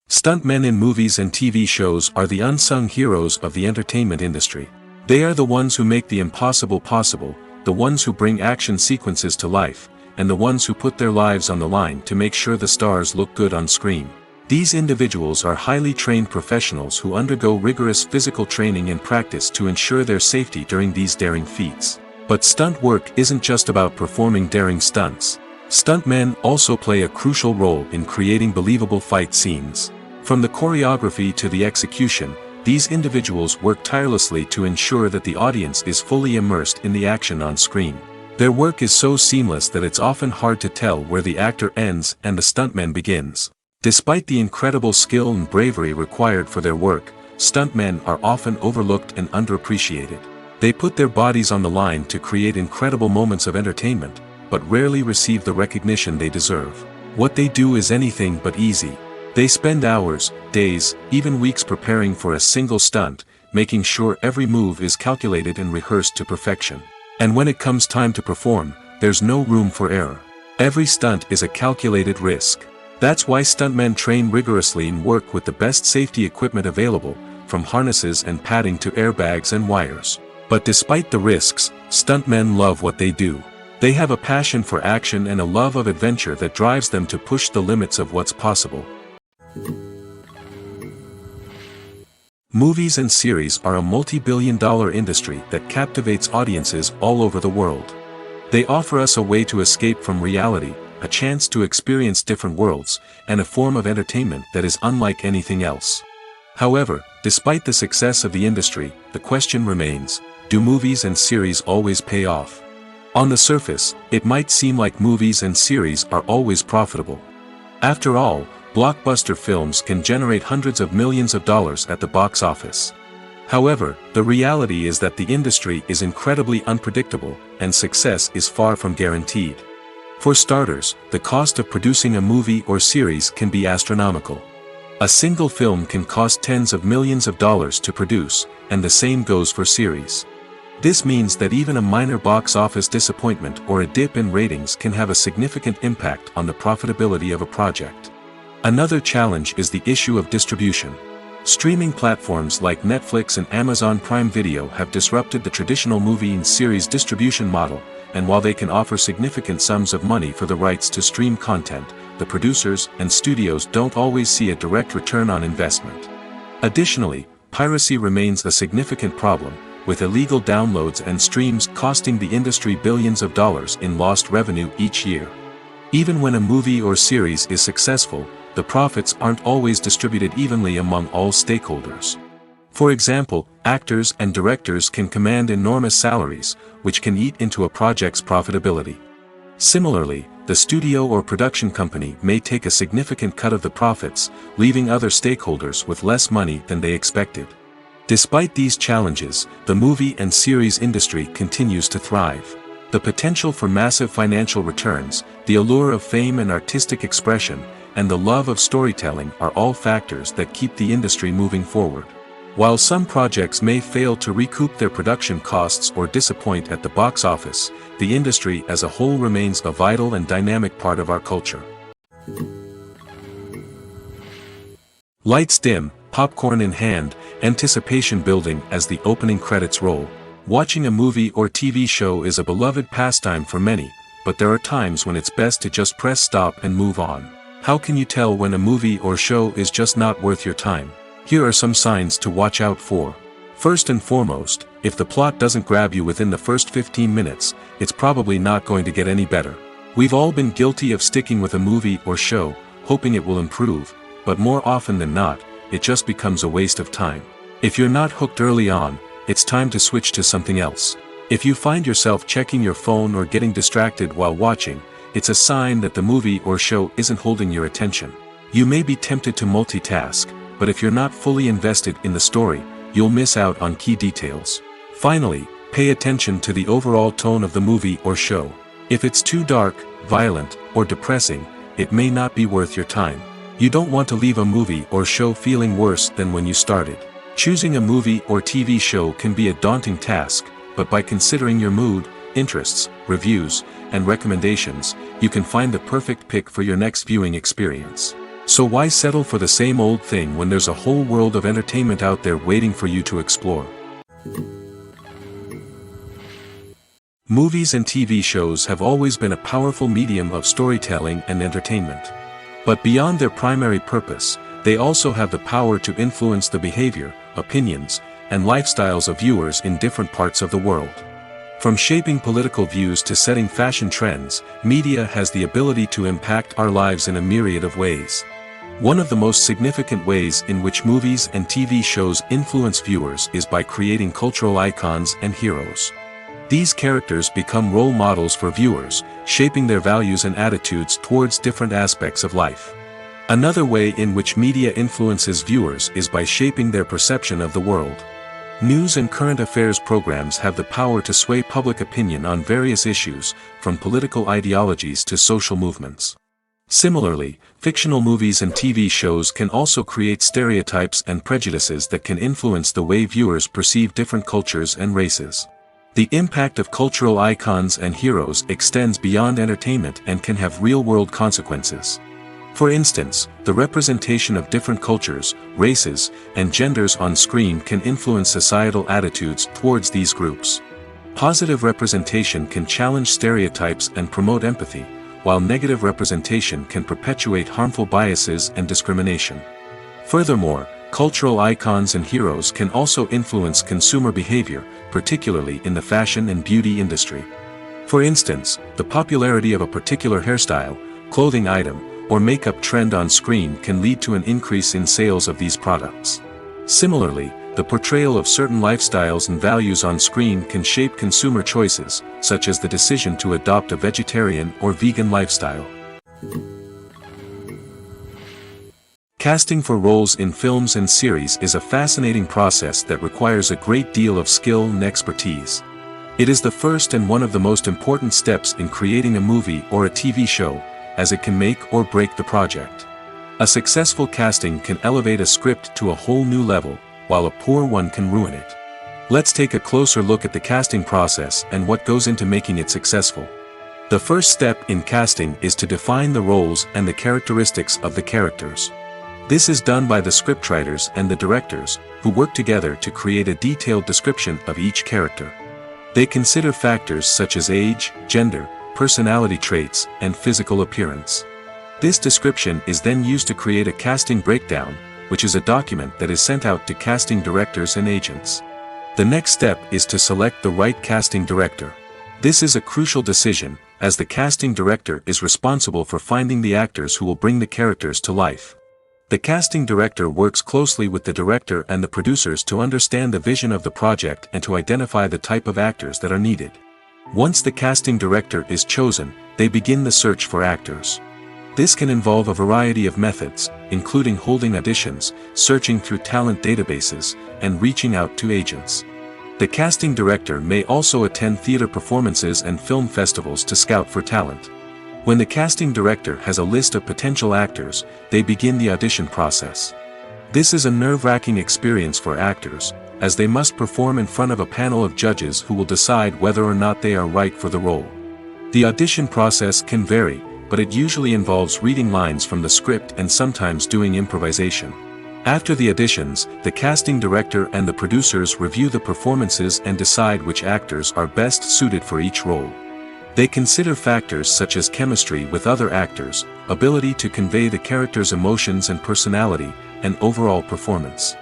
Stuntmen in movies and TV shows are the unsung heroes of the entertainment industry. They are the ones who make the impossible possible, the ones who bring action sequences to life, and the ones who put their lives on the line to make sure the stars look good on screen. These individuals are highly trained professionals who undergo rigorous physical training and practice to ensure their safety during these daring feats. But stunt work isn't just about performing daring stunts. Stuntmen also play a crucial role in creating believable fight scenes. From the choreography to the execution, these individuals work tirelessly to ensure that the audience is fully immersed in the action on screen. Their work is so seamless that it's often hard to tell where the actor ends and the stuntman begins. Despite the incredible skill and bravery required for their work, stuntmen are often overlooked and underappreciated. They put their bodies on the line to create incredible moments of entertainment, but rarely receive the recognition they deserve. What they do is anything but easy. They spend hours, days, even weeks preparing for a single stunt, making sure every move is calculated and rehearsed to perfection. And when it comes time to perform, there's no room for error. Every stunt is a calculated risk. That's why stuntmen train rigorously and work with the best safety equipment available, from harnesses and padding to airbags and wires. But despite the risks, stuntmen love what they do. They have a passion for action and a love of adventure that drives them to push the limits of what's possible. Movies and series are a multi-billion-dollar industry that captivates audiences all over the world. They offer us a way to escape from reality, a chance to experience different worlds, and a form of entertainment that is unlike anything else. However, despite the success of the industry, the question remains, do movies and series always pay off? On the surface, it might seem like movies and series are always profitable. After all, blockbuster films can generate hundreds of millions of dollars at the box office. However, the reality is that the industry is incredibly unpredictable, and success is far from guaranteed. For starters, the cost of producing a movie or series can be astronomical. A single film can cost tens of millions of dollars to produce, and the same goes for series. This means that even a minor box office disappointment or a dip in ratings can have a significant impact on the profitability of a project. Another challenge is the issue of distribution. Streaming platforms like Netflix and Amazon Prime Video have disrupted the traditional movie and series distribution model, and while they can offer significant sums of money for the rights to stream content, the producers and studios don't always see a direct return on investment. Additionally, piracy remains a significant problem, with illegal downloads and streams costing the industry billions of dollars in lost revenue each year. Even when a movie or series is successful, the profits aren't always distributed evenly among all stakeholders. For example, actors and directors can command enormous salaries, which can eat into a project's profitability. Similarly, the studio or production company may take a significant cut of the profits, leaving other stakeholders with less money than they expected. Despite these challenges, the movie and series industry continues to thrive. The potential for massive financial returns, the allure of fame and artistic expression, and the love of storytelling are all factors that keep the industry moving forward. While some projects may fail to recoup their production costs or disappoint at the box office, the industry as a whole remains a vital and dynamic part of our culture. Lights dim, popcorn in hand, anticipation building as the opening credits roll. Watching a movie or TV show is a beloved pastime for many, but there are times when it's best to just press stop and move on. How can you tell when a movie or show is just not worth your time? Here are some signs to watch out for. First and foremost, if the plot doesn't grab you within the first 15 minutes, it's probably not going to get any better. We've all been guilty of sticking with a movie or show, hoping it will improve, but more often than not, it just becomes a waste of time. If you're not hooked early on, it's time to switch to something else. If you find yourself checking your phone or getting distracted while watching, it's a sign that the movie or show isn't holding your attention. You may be tempted to multitask, but if you're not fully invested in the story, you'll miss out on key details. Finally, pay attention to the overall tone of the movie or show. If it's too dark, violent, or depressing, it may not be worth your time. You don't want to leave a movie or show feeling worse than when you started. Choosing a movie or TV show can be a daunting task, but by considering your mood, interests, reviews, and recommendations, you can find the perfect pick for your next viewing experience. So why settle for the same old thing when there's a whole world of entertainment out there waiting for you to explore? Movies and TV shows have always been a powerful medium of storytelling and entertainment. But beyond their primary purpose, they also have the power to influence the behavior, opinions, and lifestyles of viewers in different parts of the world. From shaping political views to setting fashion trends, media has the ability to impact our lives in a myriad of ways. One of the most significant ways in which movies and TV shows influence viewers is by creating cultural icons and heroes. These characters become role models for viewers, shaping their values and attitudes towards different aspects of life. Another way in which media influences viewers is by shaping their perception of the world. News and current affairs programs have the power to sway public opinion on various issues, from political ideologies to social movements. Similarly, fictional movies and TV shows can also create stereotypes and prejudices that can influence the way viewers perceive different cultures and races. The impact of cultural icons and heroes extends beyond entertainment and can have real-world consequences. For instance, the representation of different cultures, races, and genders on screen can influence societal attitudes towards these groups. Positive representation can challenge stereotypes and promote empathy, while negative representation can perpetuate harmful biases and discrimination. Furthermore, cultural icons and heroes can also influence consumer behavior, particularly in the fashion and beauty industry. For instance, the popularity of a particular hairstyle, clothing item, or makeup trend on screen can lead to an increase in sales of these products. Similarly, the portrayal of certain lifestyles and values on screen can shape consumer choices, such as the decision to adopt a vegetarian or vegan lifestyle. Casting for roles in films and series is a fascinating process that requires a great deal of skill and expertise. It is the first and one of the most important steps in creating a movie or a TV show, as it can make or break the project. A successful casting can elevate a script to a whole new level, while a poor one can ruin it. Let's take a closer look at the casting process and what goes into making it successful. The first step in casting is to define the roles and the characteristics of the characters. This is done by the scriptwriters and the directors, who work together to create a detailed description of each character. They consider factors such as age, gender, personality traits, and physical appearance. This description is then used to create a casting breakdown, which is a document that is sent out to casting directors and agents. The next step is to select the right casting director. This is a crucial decision, as the casting director is responsible for finding the actors who will bring the characters to life. The casting director works closely with the director and the producers to understand the vision of the project and to identify the type of actors that are needed. Once the casting director is chosen, they begin the search for actors. This can involve a variety of methods, including holding auditions, searching through talent databases, and reaching out to agents. The casting director may also attend theater performances and film festivals to scout for talent. When the casting director has a list of potential actors, they begin the audition process. This is a nerve-wracking experience for actors, as they must perform in front of a panel of judges who will decide whether or not they are right for the role. The audition process can vary, but it usually involves reading lines from the script and sometimes doing improvisation. After the auditions, the casting director and the producers review the performances and decide which actors are best suited for each role. They consider factors such as chemistry with other actors, ability to convey the character's emotions and personality, and overall performance.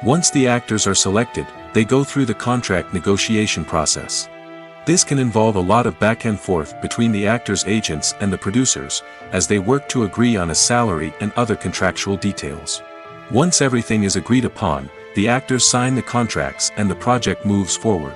Once the actors are selected, they go through the contract negotiation process. This can involve a lot of back and forth between the actors' agents and the producers, as they work to agree on a salary and other contractual details. Once everything is agreed upon, the actors sign the contracts and the project moves forward.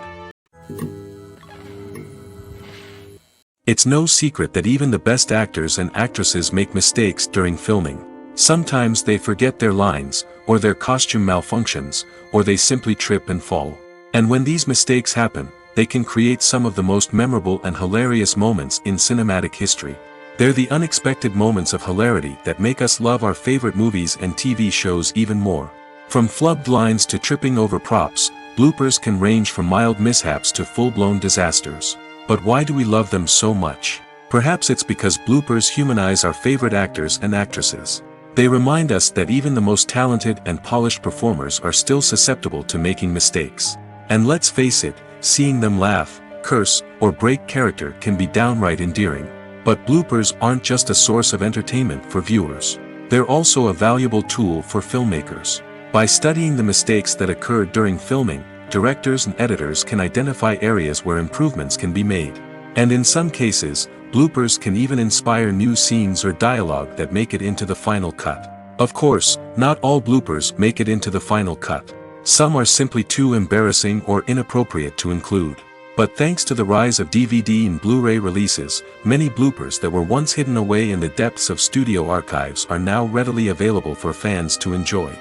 It's no secret that even the best actors and actresses make mistakes during filming. Sometimes they forget their lines, or their costume malfunctions, or they simply trip and fall. And when these mistakes happen, they can create some of the most memorable and hilarious moments in cinematic history. They're the unexpected moments of hilarity that make us love our favorite movies and TV shows even more. From flubbed lines to tripping over props, bloopers can range from mild mishaps to full-blown disasters. But why do we love them so much? Perhaps it's because bloopers humanize our favorite actors and actresses. They remind us that even the most talented and polished performers are still susceptible to making mistakes. And let's face it, seeing them laugh, curse, or break character can be downright endearing. But bloopers aren't just a source of entertainment for viewers. They're also a valuable tool for filmmakers. By studying the mistakes that occurred during filming, directors and editors can identify areas where improvements can be made. And in some cases, bloopers can even inspire new scenes or dialogue that make it into the final cut. Of course, not all bloopers make it into the final cut. Some are simply too embarrassing or inappropriate to include. But thanks to the rise of DVD and Blu-ray releases, many bloopers that were once hidden away in the depths of studio archives are now readily available for fans to enjoy.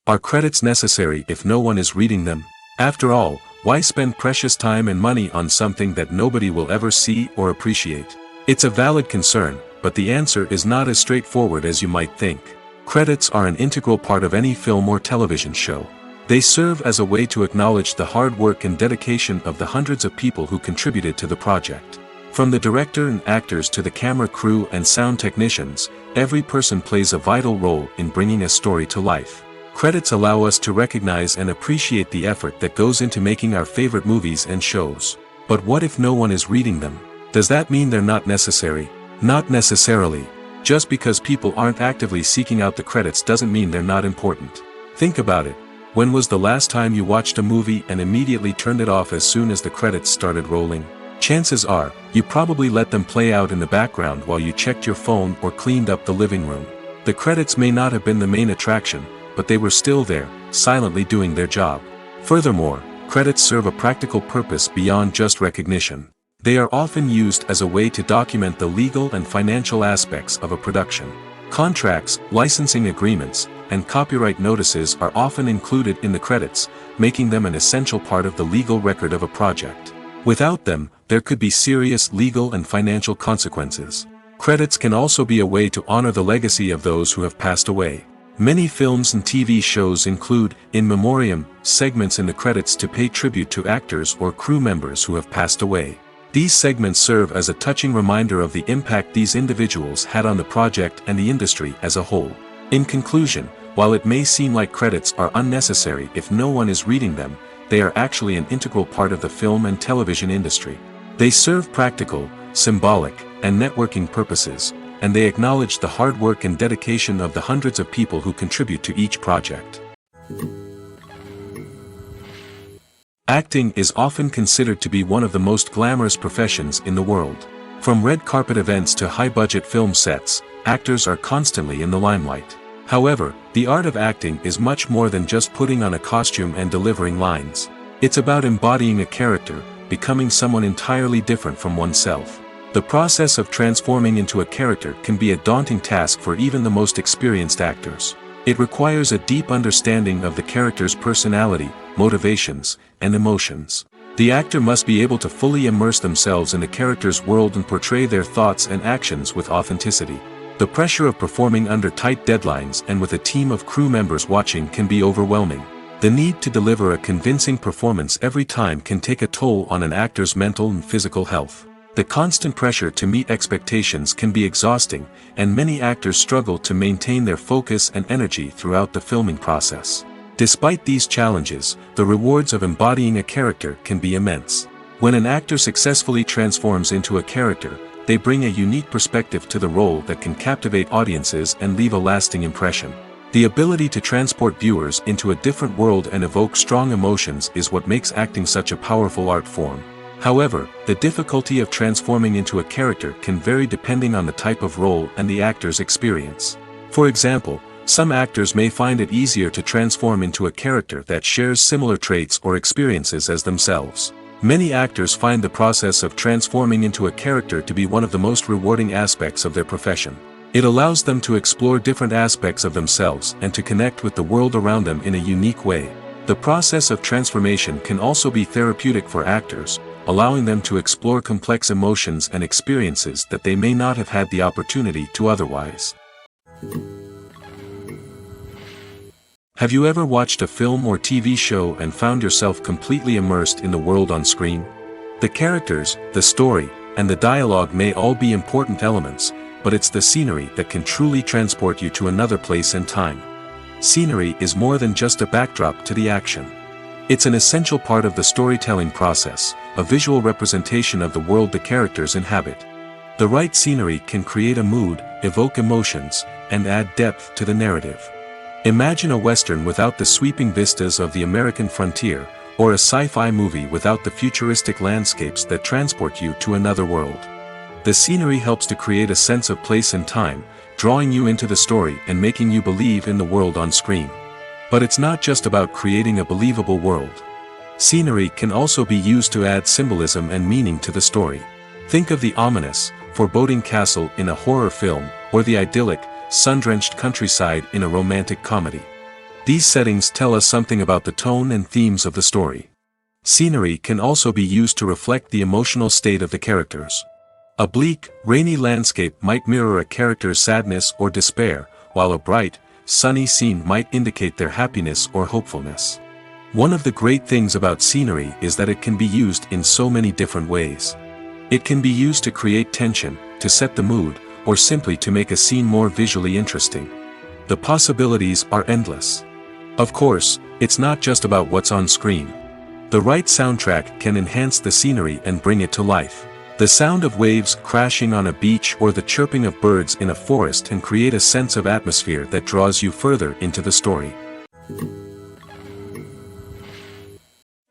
Are credits necessary if no one is reading them? After all, why spend precious time and money on something that nobody will ever see or appreciate? It's a valid concern, but the answer is not as straightforward as you might think. Credits are an integral part of any film or television show. They serve as a way to acknowledge the hard work and dedication of the hundreds of people who contributed to the project. From the director and actors to the camera crew and sound technicians, every person plays a vital role in bringing a story to life. Credits allow us to recognize and appreciate the effort that goes into making our favorite movies and shows. But what if no one is reading them? Does that mean they're not necessary? Not necessarily. Just because people aren't actively seeking out the credits doesn't mean they're not important. Think about it. When was the last time you watched a movie and immediately turned it off as soon as the credits started rolling? Chances are, you probably let them play out in the background while you checked your phone or cleaned up the living room. The credits may not have been the main attraction, but they were still there, silently doing their job. Furthermore, credits serve a practical purpose beyond just recognition. They are often used as a way to document the legal and financial aspects of a production. Contracts, licensing agreements, and copyright notices are often included in the credits, making them an essential part of the legal record of a project. Without them, there could be serious legal and financial consequences. Credits can also be a way to honor the legacy of those who have passed away. Many films and TV shows include, in memoriam, segments in the credits to pay tribute to actors or crew members who have passed away. These segments serve as a touching reminder of the impact these individuals had on the project and the industry as a whole. In conclusion, while it may seem like credits are unnecessary if no one is reading them, they are actually an integral part of the film and television industry. They serve practical, symbolic, and networking purposes, and they acknowledge the hard work and dedication of the hundreds of people who contribute to each project. Acting is often considered to be one of the most glamorous professions in the world. From red carpet events to high-budget film sets, actors are constantly in the limelight. However, the art of acting is much more than just putting on a costume and delivering lines. It's about embodying a character, becoming someone entirely different from oneself. The process of transforming into a character can be a daunting task for even the most experienced actors. It requires a deep understanding of the character's personality, motivations, and emotions. The actor must be able to fully immerse themselves in the character's world and portray their thoughts and actions with authenticity. The pressure of performing under tight deadlines and with a team of crew members watching can be overwhelming. The need to deliver a convincing performance every time can take a toll on an actor's mental and physical health. The constant pressure to meet expectations can be exhausting, and many actors struggle to maintain their focus and energy throughout the filming process. Despite these challenges, the rewards of embodying a character can be immense. When an actor successfully transforms into a character, they bring a unique perspective to the role that can captivate audiences and leave a lasting impression. The ability to transport viewers into a different world and evoke strong emotions is what makes acting such a powerful art form. However, the difficulty of transforming into a character can vary depending on the type of role and the actor's experience. For example, some actors may find it easier to transform into a character that shares similar traits or experiences as themselves. Many actors find the process of transforming into a character to be one of the most rewarding aspects of their profession. It allows them to explore different aspects of themselves and to connect with the world around them in a unique way. The process of transformation can also be therapeutic for actors, allowing them to explore complex emotions and experiences that they may not have had the opportunity to otherwise. Have you ever watched a film or TV show and found yourself completely immersed in the world on screen? The characters, the story, and the dialogue may all be important elements, but it's the scenery that can truly transport you to another place and time. Scenery is more than just a backdrop to the action. It's an essential part of the storytelling process, a visual representation of the world the characters inhabit. The right scenery can create a mood, evoke emotions, and add depth to the narrative. Imagine a Western without the sweeping vistas of the American frontier, or a sci-fi movie without the futuristic landscapes that transport you to another world. The scenery helps to create a sense of place and time, drawing you into the story and making you believe in the world on screen. But it's not just about creating a believable world. Scenery can also be used to add symbolism and meaning to the story. Think of the ominous, foreboding castle in a horror film, or the idyllic, sun-drenched countryside in a romantic comedy. These settings tell us something about the tone and themes of the story. Scenery can also be used to reflect the emotional state of the characters. A bleak, rainy landscape might mirror a character's sadness or despair, while a bright, sunny scene might indicate their happiness or hopefulness. One of the great things about scenery is that it can be used in so many different ways. It can be used to create tension, to set the mood, or simply to make a scene more visually interesting. The possibilities are endless. Of course, it's not just about what's on screen. The right soundtrack can enhance the scenery and bring it to life. The sound of waves crashing on a beach or the chirping of birds in a forest can create a sense of atmosphere that draws you further into the story.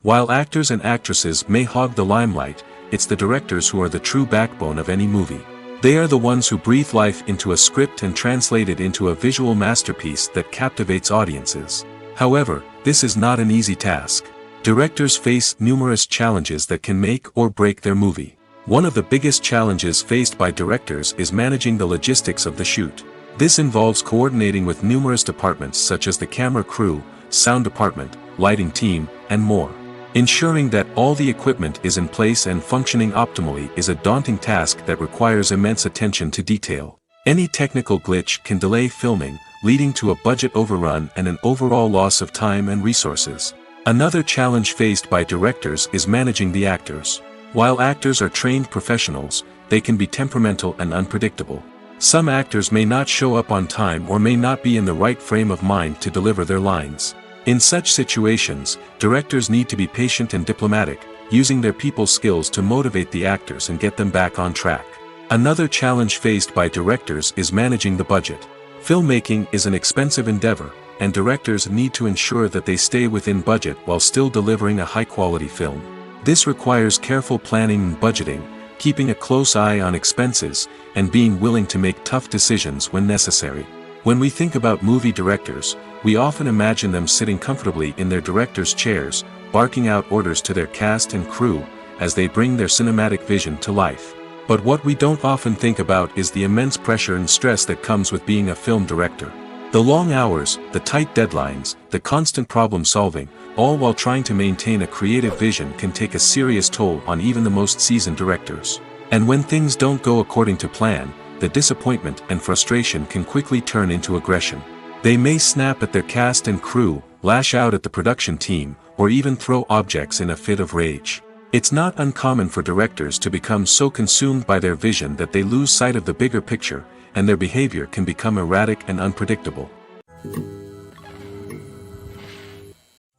While actors and actresses may hog the limelight, it's the directors who are the true backbone of any movie. They are the ones who breathe life into a script and translate it into a visual masterpiece that captivates audiences. However, this is not an easy task. Directors face numerous challenges that can make or break their movie. One of the biggest challenges faced by directors is managing the logistics of the shoot. This involves coordinating with numerous departments such as the camera crew, sound department, lighting team, and more. Ensuring that all the equipment is in place and functioning optimally is a daunting task that requires immense attention to detail. Any technical glitch can delay filming, leading to a budget overrun and an overall loss of time and resources. Another challenge faced by directors is managing the actors. While actors are trained professionals, they can be temperamental and unpredictable. Some actors may not show up on time or may not be in the right frame of mind to deliver their lines. In such situations, directors need to be patient and diplomatic, using their people skills to motivate the actors and get them back on track. Another challenge faced by directors is managing the budget. Filmmaking is an expensive endeavor, and directors need to ensure that they stay within budget while still delivering a high-quality film. This requires careful planning and budgeting, keeping a close eye on expenses, and being willing to make tough decisions when necessary. When we think about movie directors, we often imagine them sitting comfortably in their director's chairs, barking out orders to their cast and crew as they bring their cinematic vision to life. But what we don't often think about is the immense pressure and stress that comes with being a film director. The long hours, the tight deadlines, the constant problem solving, all while trying to maintain a creative vision can take a serious toll on even the most seasoned directors. And when things don't go according to plan, the disappointment and frustration can quickly turn into aggression. They may snap at their cast and crew, lash out at the production team, or even throw objects in a fit of rage. It's not uncommon for directors to become so consumed by their vision that they lose sight of the bigger picture, and their behavior can become erratic and unpredictable.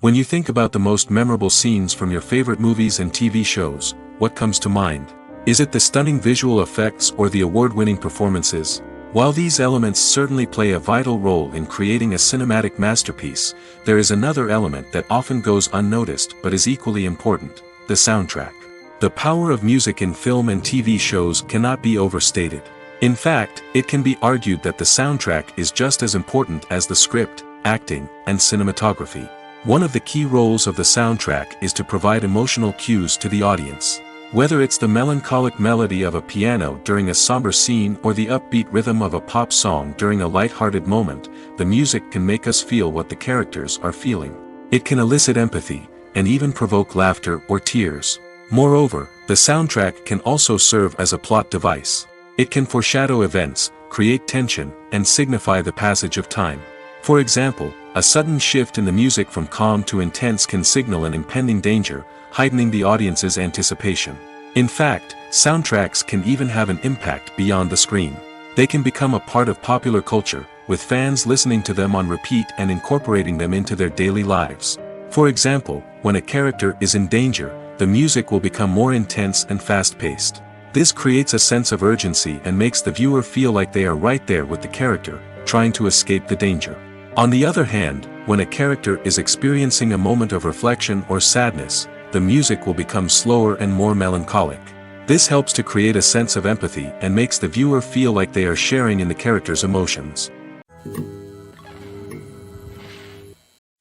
When you think about the most memorable scenes from your favorite movies and TV shows, what comes to mind? Is it the stunning visual effects or the award-winning performances? While these elements certainly play a vital role in creating a cinematic masterpiece, there is another element that often goes unnoticed but is equally important: the soundtrack. The power of music in film and TV shows cannot be overstated. In fact, it can be argued that the soundtrack is just as important as the script, acting, and cinematography. One of the key roles of the soundtrack is to provide emotional cues to the audience. Whether it's the melancholic melody of a piano during a somber scene or the upbeat rhythm of a pop song during a light-hearted moment, the music can make us feel what the characters are feeling. It can elicit empathy, and even provoke laughter or tears. Moreover, the soundtrack can also serve as a plot device. It can foreshadow events, create tension, and signify the passage of time. For example, a sudden shift in the music from calm to intense can signal an impending danger, heightening the audience's anticipation. In fact, soundtracks can even have an impact beyond the screen. They can become a part of popular culture, with fans listening to them on repeat and incorporating them into their daily lives. For example, when a character is in danger, the music will become more intense and fast-paced. This creates a sense of urgency and makes the viewer feel like they are right there with the character, trying to escape the danger. On the other hand, when a character is experiencing a moment of reflection or sadness, the music will become slower and more melancholic. This helps to create a sense of empathy and makes the viewer feel like they are sharing in the character's emotions.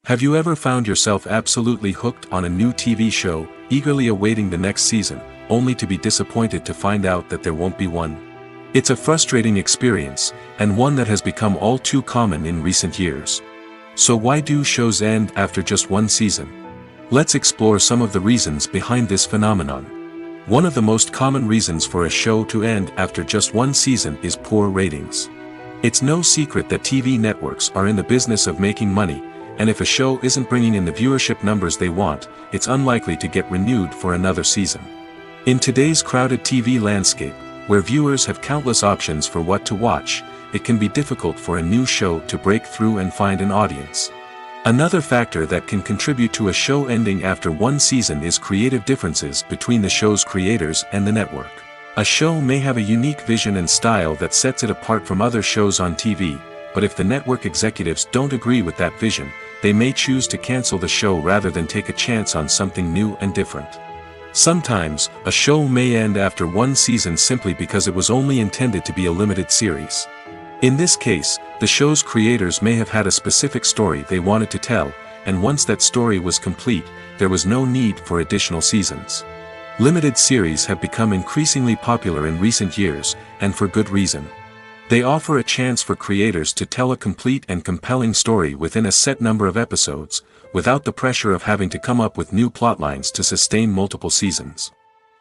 Have you ever found yourself absolutely hooked on a new TV show, eagerly awaiting the next season, only to be disappointed to find out that there won't be one? It's a frustrating experience, and one that has become all too common in recent years. So why do shows end after just one season? Let's explore some of the reasons behind this phenomenon. One of the most common reasons for a show to end after just one season is poor ratings. It's no secret that TV networks are in the business of making money, and if a show isn't bringing in the viewership numbers they want, it's unlikely to get renewed for another season. In today's crowded TV landscape, where viewers have countless options for what to watch, it can be difficult for a new show to break through and find an audience. Another factor that can contribute to a show ending after one season is creative differences between the show's creators and the network. A show may have a unique vision and style that sets it apart from other shows on TV, but if the network executives don't agree with that vision, they may choose to cancel the show rather than take a chance on something new and different. Sometimes, a show may end after one season simply because it was only intended to be a limited series. In this case, the show's creators may have had a specific story they wanted to tell, and once that story was complete, there was no need for additional seasons. Limited series have become increasingly popular in recent years, and for good reason. They offer a chance for creators to tell a complete and compelling story within a set number of episodes, without the pressure of having to come up with new plotlines to sustain multiple seasons.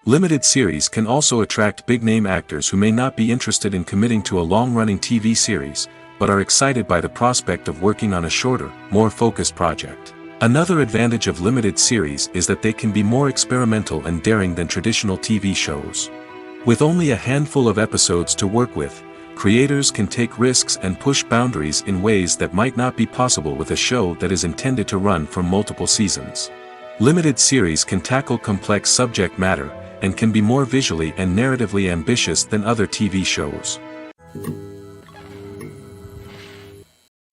Limited series can also attract big-name actors who may not be interested in committing to a long-running TV series, but are excited by the prospect of working on a shorter, more focused project. Another advantage of limited series is that they can be more experimental and daring than traditional TV shows. With only a handful of episodes to work with, creators can take risks and push boundaries in ways that might not be possible with a show that is intended to run for multiple seasons. Limited series can tackle complex subject matter, and can be more visually and narratively ambitious than other TV shows.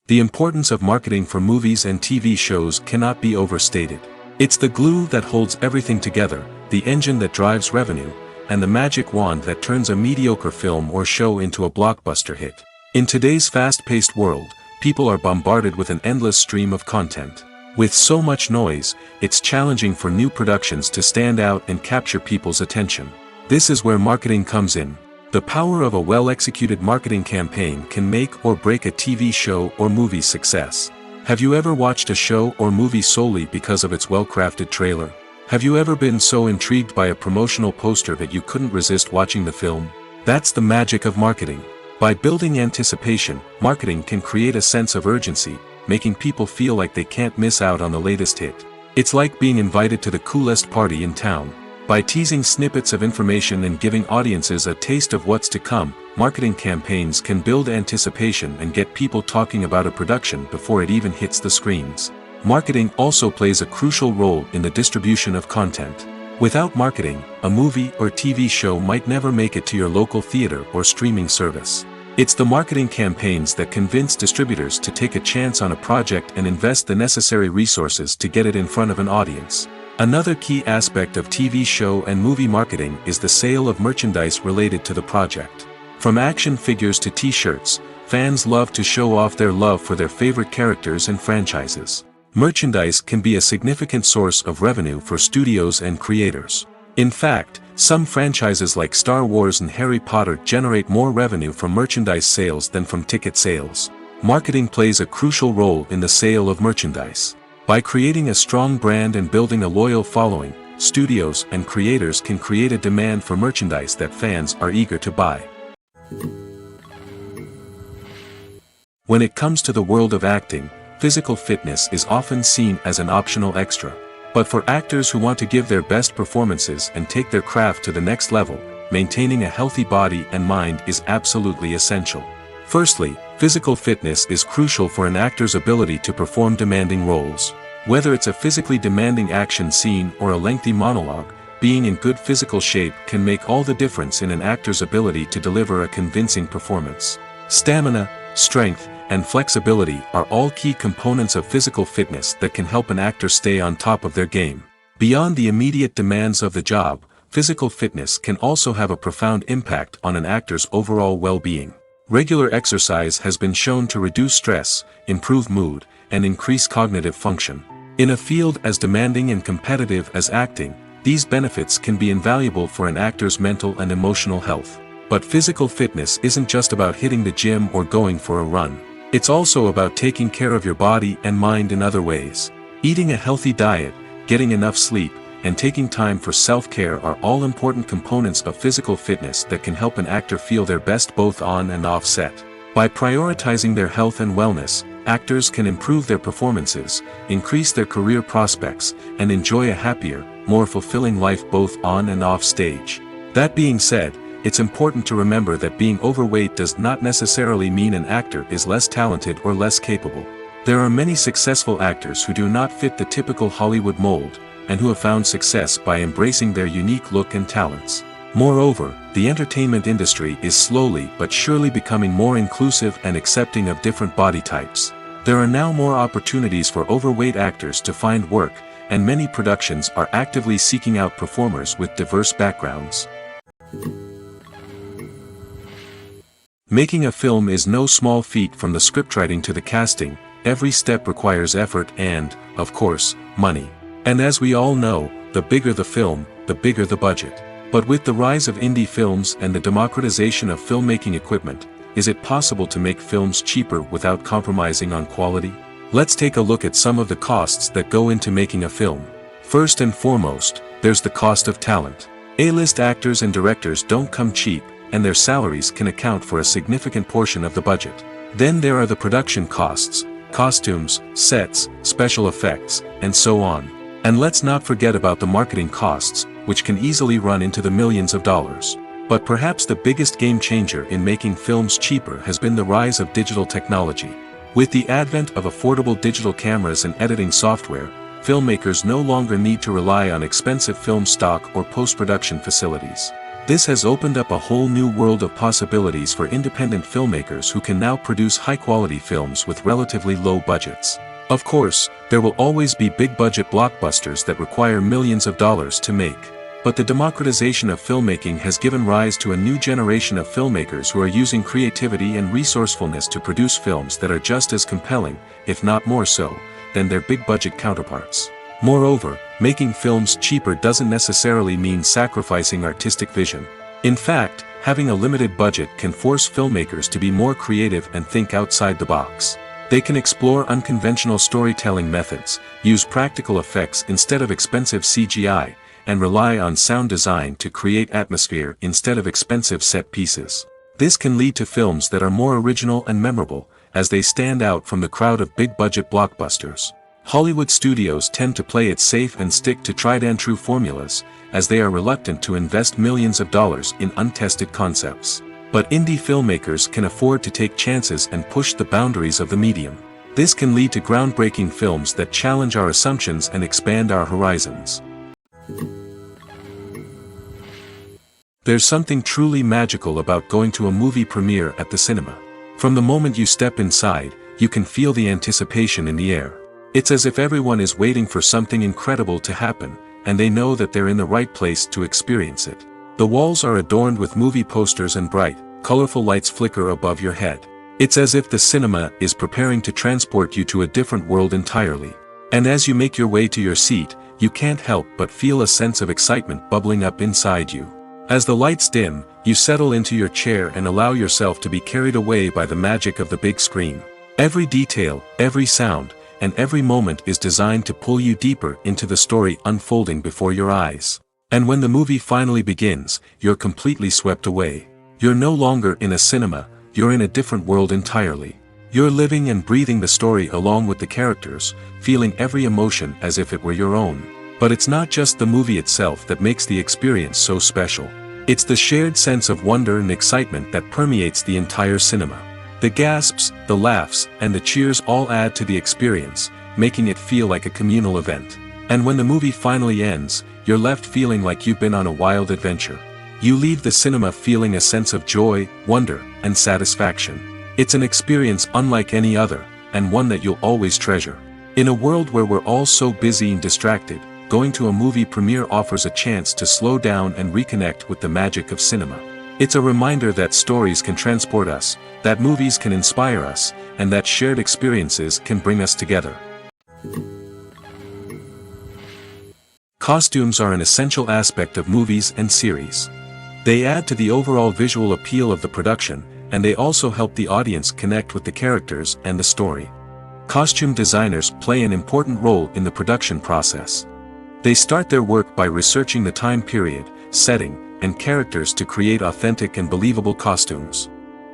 The importance of marketing for movies and TV shows cannot be overstated. It's the glue that holds everything together, the engine that drives revenue, and the magic wand that turns a mediocre film or show into a blockbuster hit. In today's fast-paced world, people are bombarded with an endless stream of content. With so much noise, it's challenging for new productions to stand out and capture people's attention. This is where marketing comes in. The power of a well-executed marketing campaign can make or break a TV show or movie's success. Have you ever watched a show or movie solely because of its well-crafted trailer? Have you ever been so intrigued by a promotional poster that you couldn't resist watching the film? That's the magic of marketing. By building anticipation, marketing can create a sense of urgency, making people feel like they can't miss out on the latest hit. It's like being invited to the coolest party in town. By teasing snippets of information and giving audiences a taste of what's to come, marketing campaigns can build anticipation and get people talking about a production before it even hits the screens. Marketing also plays a crucial role in the distribution of content. Without marketing, a movie or TV show might never make it to your local theater or streaming service. It's the marketing campaigns that convince distributors to take a chance on a project and invest the necessary resources to get it in front of an audience. Another key aspect of TV show and movie marketing is the sale of merchandise related to the project. From action figures to t-shirts, fans love to show off their love for their favorite characters and franchises. Merchandise can be a significant source of revenue for studios and creators. In fact, some franchises like Star Wars and Harry Potter generate more revenue from merchandise sales than from ticket sales. Marketing plays a crucial role in the sale of merchandise. By creating a strong brand and building a loyal following, studios and creators can create a demand for merchandise that fans are eager to buy. When it comes to the world of acting, physical fitness is often seen as an optional extra. But for actors who want to give their best performances and take their craft to the next level, maintaining a healthy body and mind is absolutely essential. Firstly, physical fitness is crucial for an actor's ability to perform demanding roles. Whether it's a physically demanding action scene or a lengthy monologue, being in good physical shape can make all the difference in an actor's ability to deliver a convincing performance. Stamina, strength, and flexibility are all key components of physical fitness that can help an actor stay on top of their game. Beyond the immediate demands of the job, physical fitness can also have a profound impact on an actor's overall well-being. Regular exercise has been shown to reduce stress, improve mood, and increase cognitive function. In a field as demanding and competitive as acting, these benefits can be invaluable for an actor's mental and emotional health. But physical fitness isn't just about hitting the gym or going for a run. It's also about taking care of your body and mind in other ways. Eating a healthy diet, getting enough sleep, and taking time for self-care are all important components of physical fitness that can help an actor feel their best both on and off set. By prioritizing their health and wellness, actors can improve their performances, increase their career prospects, and enjoy a happier, more fulfilling life both on and off stage. That being said, it's important to remember that being overweight does not necessarily mean an actor is less talented or less capable. There are many successful actors who do not fit the typical Hollywood mold, and who have found success by embracing their unique look and talents. Moreover, the entertainment industry is slowly but surely becoming more inclusive and accepting of different body types. There are now more opportunities for overweight actors to find work, and many productions are actively seeking out performers with diverse backgrounds. Making a film is no small feat. From the scriptwriting to the casting, every step requires effort and, of course, money. And as we all know, the bigger the film, the bigger the budget. But with the rise of indie films and the democratization of filmmaking equipment, is it possible to make films cheaper without compromising on quality? Let's take a look at some of the costs that go into making a film. First and foremost, there's the cost of talent. A-list actors and directors don't come cheap, and their salaries can account for a significant portion of the budget. Then there are the production costs, costumes, sets, special effects, and so on. And let's not forget about the marketing costs, which can easily run into the millions of dollars. But perhaps the biggest game changer in making films cheaper has been the rise of digital technology. With the advent of affordable digital cameras and editing software, filmmakers no longer need to rely on expensive film stock or post-production facilities. This has opened up a whole new world of possibilities for independent filmmakers who can now produce high-quality films with relatively low budgets. Of course, there will always be big-budget blockbusters that require millions of dollars to make. But the democratization of filmmaking has given rise to a new generation of filmmakers who are using creativity and resourcefulness to produce films that are just as compelling, if not more so, than their big-budget counterparts. Moreover, making films cheaper doesn't necessarily mean sacrificing artistic vision. In fact, having a limited budget can force filmmakers to be more creative and think outside the box. They can explore unconventional storytelling methods, use practical effects instead of expensive CGI, and rely on sound design to create atmosphere instead of expensive set pieces. This can lead to films that are more original and memorable, as they stand out from the crowd of big-budget blockbusters. Hollywood studios tend to play it safe and stick to tried-and-true formulas, as they are reluctant to invest millions of dollars in untested concepts. But indie filmmakers can afford to take chances and push the boundaries of the medium. This can lead to groundbreaking films that challenge our assumptions and expand our horizons. There's something truly magical about going to a movie premiere at the cinema. From the moment you step inside, you can feel the anticipation in the air. It's as if everyone is waiting for something incredible to happen, and they know that they're in the right place to experience it. The walls are adorned with movie posters and bright, colorful lights flicker above your head. It's as if the cinema is preparing to transport you to a different world entirely. And as you make your way to your seat, you can't help but feel a sense of excitement bubbling up inside you. As the lights dim, you settle into your chair and allow yourself to be carried away by the magic of the big screen. Every detail, every sound, and every moment is designed to pull you deeper into the story unfolding before your eyes. And when the movie finally begins, you're completely swept away. You're no longer in a cinema, you're in a different world entirely. You're living and breathing the story along with the characters, feeling every emotion as if it were your own. But it's not just the movie itself that makes the experience so special. It's the shared sense of wonder and excitement that permeates the entire cinema. The gasps, the laughs, and the cheers all add to the experience, making it feel like a communal event. And when the movie finally ends, you're left feeling like you've been on a wild adventure. You leave the cinema feeling a sense of joy, wonder, and satisfaction. It's an experience unlike any other, and one that you'll always treasure. In a world where we're all so busy and distracted, going to a movie premiere offers a chance to slow down and reconnect with the magic of cinema. It's a reminder that stories can transport us, that movies can inspire us, and that shared experiences can bring us together. Costumes are an essential aspect of movies and series. They add to the overall visual appeal of the production, and they also help the audience connect with the characters and the story. Costume designers play an important role in the production process. They start their work by researching the time period, setting, and characters to create authentic and believable costumes.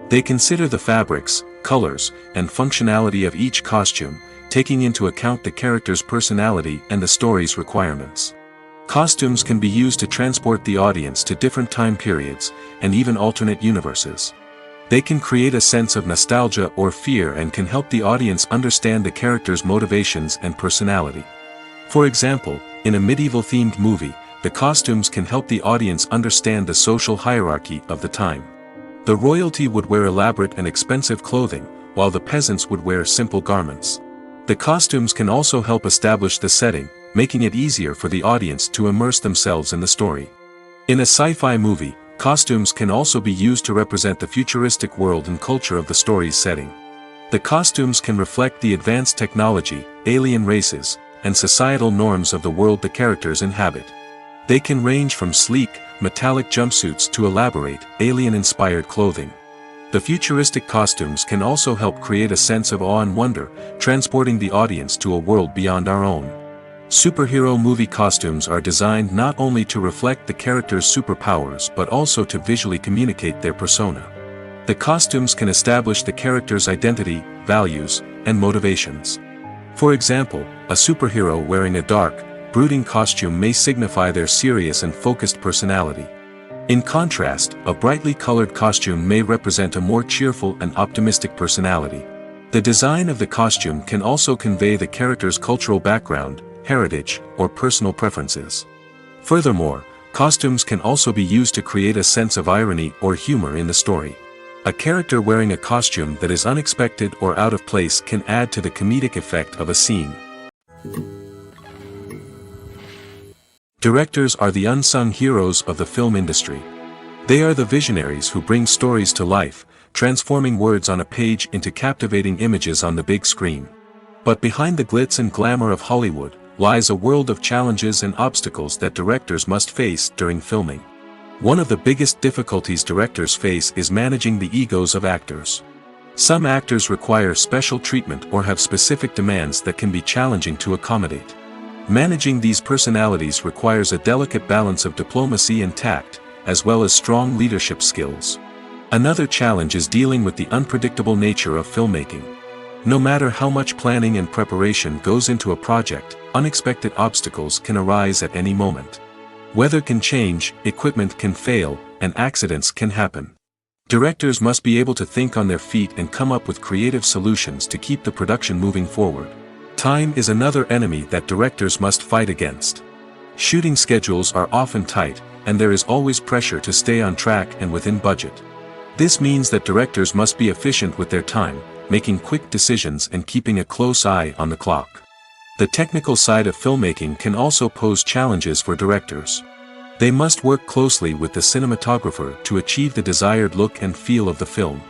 They consider the fabrics, colors, and functionality of each costume, taking into account the character's personality and the story's requirements. Costumes can be used to transport the audience to different time periods, and even alternate universes. They can create a sense of nostalgia or fear and can help the audience understand the character's motivations and personality. For example, in a medieval-themed movie, the costumes can help the audience understand the social hierarchy of the time. The royalty would wear elaborate and expensive clothing, while the peasants would wear simple garments. The costumes can also help establish the setting, making it easier for the audience to immerse themselves in the story. In a sci-fi movie, costumes can also be used to represent the futuristic world and culture of the story's setting. The costumes can reflect the advanced technology, alien races, and societal norms of the world the characters inhabit. They can range from sleek, metallic jumpsuits to elaborate, alien-inspired clothing. The futuristic costumes can also help create a sense of awe and wonder, transporting the audience to a world beyond our own. Superhero movie costumes are designed not only to reflect the character's superpowers but also to visually communicate their persona. The costumes can establish the character's identity, values, and motivations. For example, a superhero wearing a dark, brooding costume may signify their serious and focused personality. In contrast, a brightly colored costume may represent a more cheerful and optimistic personality. The design of the costume can also convey the character's cultural background, heritage, or personal preferences. Furthermore, costumes can also be used to create a sense of irony or humor in the story. A character wearing a costume that is unexpected or out of place can add to the comedic effect of a scene. Directors are the unsung heroes of the film industry. They are the visionaries who bring stories to life, transforming words on a page into captivating images on the big screen. But behind the glitz and glamour of Hollywood, lies a world of challenges and obstacles that directors must face during filming. One of the biggest difficulties directors face is managing the egos of actors. Some actors require special treatment or have specific demands that can be challenging to accommodate. Managing these personalities requires a delicate balance of diplomacy and tact, as well as strong leadership skills. Another challenge is dealing with the unpredictable nature of filmmaking. No matter how much planning and preparation goes into a project, unexpected obstacles can arise at any moment. Weather can change, equipment can fail, and accidents can happen. Directors must be able to think on their feet and come up with creative solutions to keep the production moving forward. Time is another enemy that directors must fight against. Shooting schedules are often tight, and there is always pressure to stay on track and within budget. This means that directors must be efficient with their time, making quick decisions and keeping a close eye on the clock. The technical side of filmmaking can also pose challenges for directors. They must work closely with the cinematographer to achieve the desired look and feel of the film.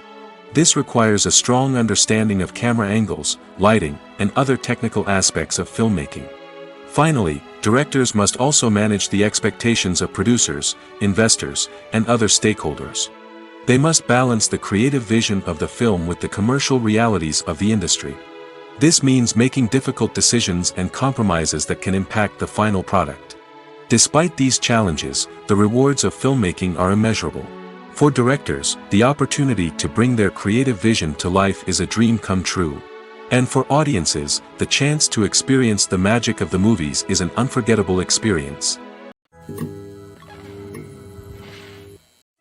This requires a strong understanding of camera angles, lighting, and other technical aspects of filmmaking. Finally, directors must also manage the expectations of producers, investors, and other stakeholders. They must balance the creative vision of the film with the commercial realities of the industry. This means making difficult decisions and compromises that can impact the final product. Despite these challenges, the rewards of filmmaking are immeasurable. For directors, the opportunity to bring their creative vision to life is a dream come true. And for audiences, the chance to experience the magic of the movies is an unforgettable experience.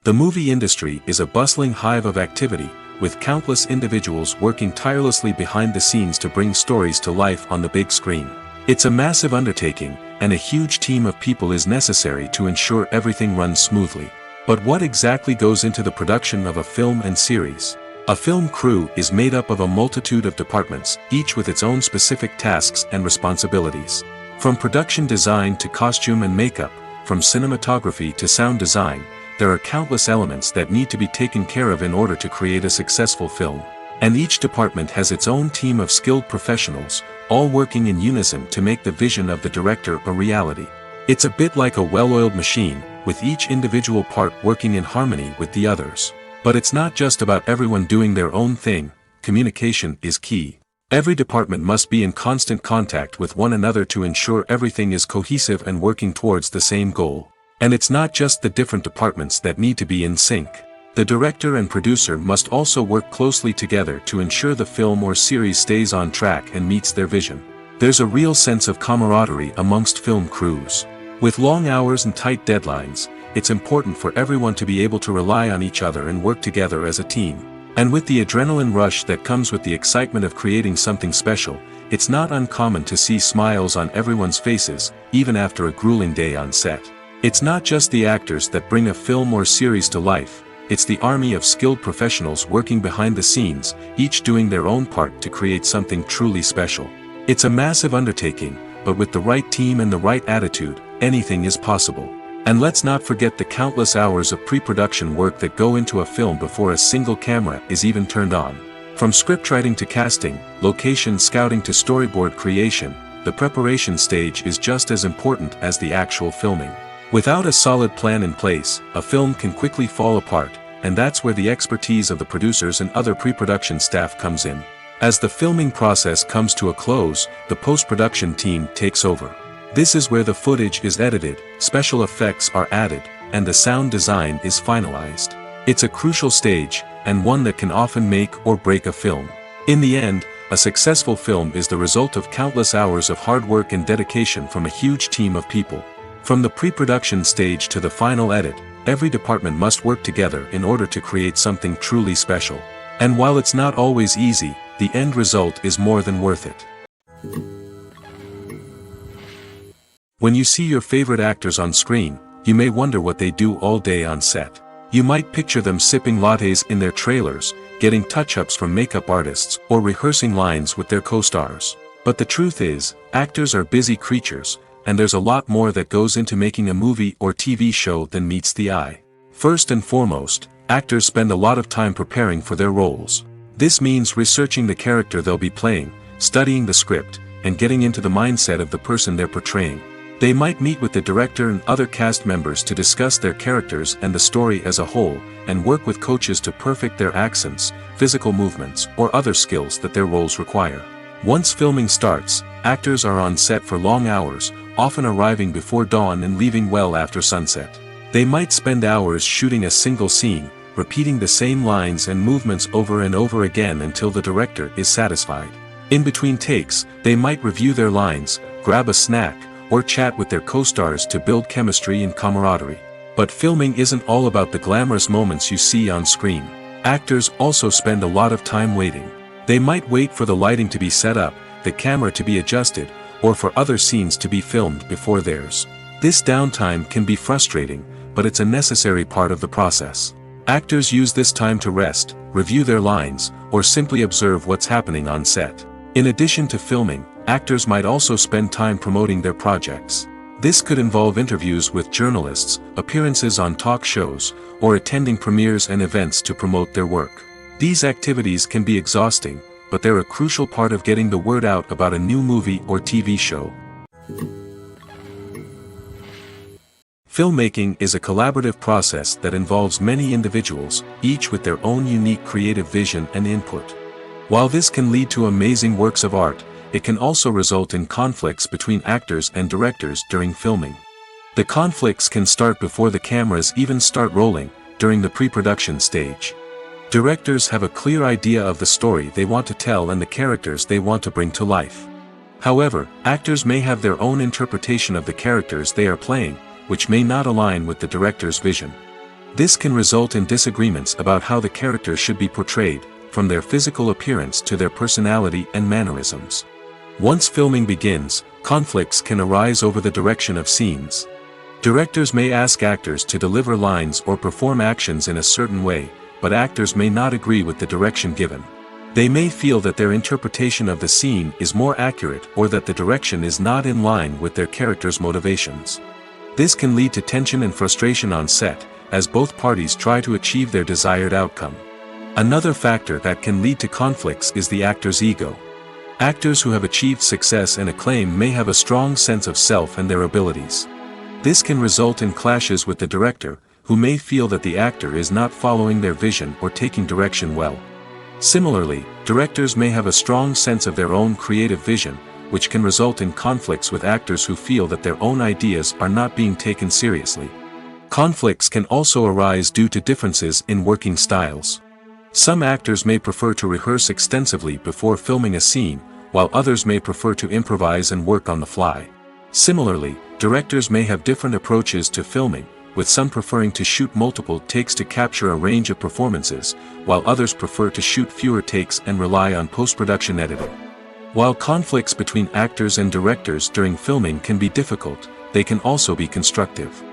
The movie industry is a bustling hive of activity, with countless individuals working tirelessly behind the scenes to bring stories to life on the big screen. It's a massive undertaking, and a huge team of people is necessary to ensure everything runs smoothly. But what exactly goes into the production of a film and series? A film crew is made up of a multitude of departments, each with its own specific tasks and responsibilities. From production design to costume and makeup, from cinematography to sound design, there are countless elements that need to be taken care of in order to create a successful film. And each department has its own team of skilled professionals, all working in unison to make the vision of the director a reality. It's a bit like a well-oiled machine, with each individual part working in harmony with the others. But it's not just about everyone doing their own thing. Communication is key. Every department must be in constant contact with one another to ensure everything is cohesive and working towards the same goal. And it's not just the different departments that need to be in sync. The director and producer must also work closely together to ensure the film or series stays on track and meets their vision. There's a real sense of camaraderie amongst film crews. With long hours and tight deadlines, it's important for everyone to be able to rely on each other and work together as a team. And with the adrenaline rush that comes with the excitement of creating something special, it's not uncommon to see smiles on everyone's faces, even after a grueling day on set. It's not just the actors that bring a film or series to life, it's the army of skilled professionals working behind the scenes, each doing their own part to create something truly special. It's a massive undertaking, but with the right team and the right attitude, anything is possible. And let's not forget the countless hours of pre-production work that go into a film before a single camera is even turned on. From scriptwriting to casting, location scouting to storyboard creation, the preparation stage is just as important as the actual filming. Without a solid plan in place, a film can quickly fall apart, and that's where the expertise of the producers and other pre-production staff comes in. As the filming process comes to a close, the post-production team takes over. This is where the footage is edited, special effects are added, and the sound design is finalized. It's a crucial stage, and one that can often make or break a film. In the end, a successful film is the result of countless hours of hard work and dedication from a huge team of people. From the pre-production stage to the final edit, every department must work together in order to create something truly special. And while it's not always easy, the end result is more than worth it. When you see your favorite actors on screen, you may wonder what they do all day on set. You might picture them sipping lattes in their trailers, getting touch-ups from makeup artists, or rehearsing lines with their co-stars. But the truth is, actors are busy creatures, and there's a lot more that goes into making a movie or TV show than meets the eye. First and foremost, actors spend a lot of time preparing for their roles. This means researching the character they'll be playing, studying the script, and getting into the mindset of the person they're portraying. They might meet with the director and other cast members to discuss their characters and the story as a whole, and work with coaches to perfect their accents, physical movements, or other skills that their roles require. Once filming starts, actors are on set for long hours, often arriving before dawn and leaving well after sunset. They might spend hours shooting a single scene, repeating the same lines and movements over and over again until the director is satisfied. In between takes, they might review their lines, grab a snack, or chat with their co-stars to build chemistry and camaraderie. But filming isn't all about the glamorous moments you see on screen. Actors also spend a lot of time waiting. They might wait for the lighting to be set up, the camera to be adjusted, or for other scenes to be filmed before theirs. This downtime can be frustrating, but it's a necessary part of the process. Actors use this time to rest, review their lines, or simply observe what's happening on set. In addition to filming, actors might also spend time promoting their projects. This could involve interviews with journalists, appearances on talk shows, or attending premieres and events to promote their work. These activities can be exhausting, but they're a crucial part of getting the word out about a new movie or TV show. Filmmaking is a collaborative process that involves many individuals, each with their own unique creative vision and input. While this can lead to amazing works of art, it can also result in conflicts between actors and directors during filming. The conflicts can start before the cameras even start rolling, during the pre-production stage. Directors have a clear idea of the story they want to tell and the characters they want to bring to life. However, actors may have their own interpretation of the characters they are playing, which may not align with the director's vision. This can result in disagreements about how the characters should be portrayed, from their physical appearance to their personality and mannerisms. Once filming begins, conflicts can arise over the direction of scenes. Directors may ask actors to deliver lines or perform actions in a certain way, but actors may not agree with the direction given. They may feel that their interpretation of the scene is more accurate or that the direction is not in line with their character's motivations. This can lead to tension and frustration on set, as both parties try to achieve their desired outcome. Another factor that can lead to conflicts is the actor's ego. Actors who have achieved success and acclaim may have a strong sense of self and their abilities. This can result in clashes with the director, who may feel that the actor is not following their vision or taking direction well. Similarly, directors may have a strong sense of their own creative vision, which can result in conflicts with actors who feel that their own ideas are not being taken seriously. Conflicts can also arise due to differences in working styles. Some actors may prefer to rehearse extensively before filming a scene, while others may prefer to improvise and work on the fly. Similarly, directors may have different approaches to filming, with some preferring to shoot multiple takes to capture a range of performances, while others prefer to shoot fewer takes and rely on post-production editing. While conflicts between actors and directors during filming can be difficult, they can also be constructive.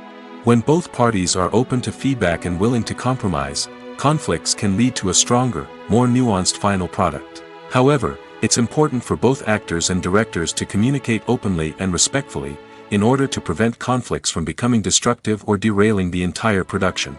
When both parties are open to feedback and willing to compromise, conflicts can lead to a stronger, more nuanced final product. However, it's important for both actors and directors to communicate openly and respectfully, in order to prevent conflicts from becoming destructive or derailing the entire production.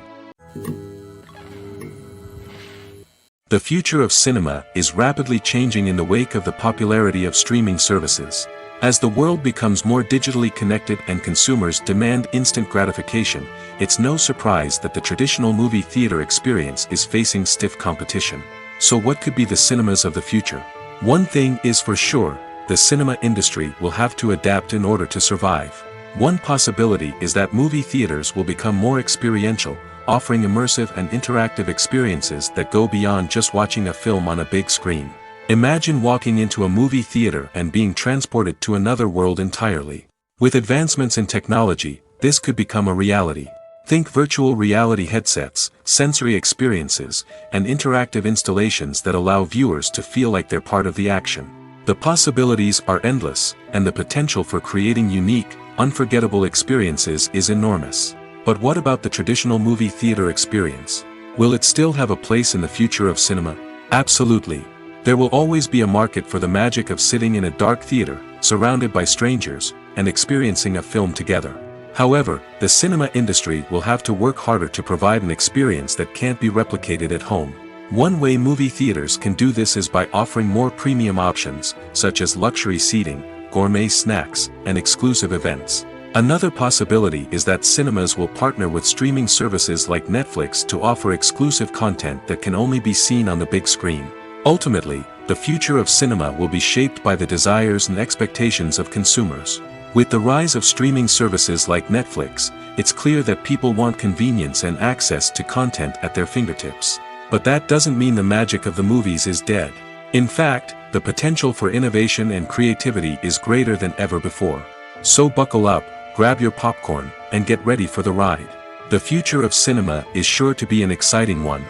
The future of cinema is rapidly changing in the wake of the popularity of streaming services. As the world becomes more digitally connected and consumers demand instant gratification, it's no surprise that the traditional movie theater experience is facing stiff competition. So what could be the cinemas of the future? One thing is for sure, the cinema industry will have to adapt in order to survive. One possibility is that movie theaters will become more experiential, offering immersive and interactive experiences that go beyond just watching a film on a big screen. Imagine walking into a movie theater and being transported to another world entirely. With advancements in technology, this could become a reality. Think virtual reality headsets, sensory experiences, and interactive installations that allow viewers to feel like they're part of the action. The possibilities are endless, and the potential for creating unique, unforgettable experiences is enormous. But what about the traditional movie theater experience? Will it still have a place in the future of cinema? Absolutely. There will always be a market for the magic of sitting in a dark theater, surrounded by strangers, and experiencing a film together. However, the cinema industry will have to work harder to provide an experience that can't be replicated at home. One way movie theaters can do this is by offering more premium options, such as luxury seating, gourmet snacks, and exclusive events. Another possibility is that cinemas will partner with streaming services like Netflix to offer exclusive content that can only be seen on the big screen. Ultimately, the future of cinema will be shaped by the desires and expectations of consumers. With the rise of streaming services like Netflix, it's clear that people want convenience and access to content at their fingertips. But that doesn't mean the magic of the movies is dead. In fact, the potential for innovation and creativity is greater than ever before. So buckle up, grab your popcorn, and get ready for the ride. The future of cinema is sure to be an exciting one.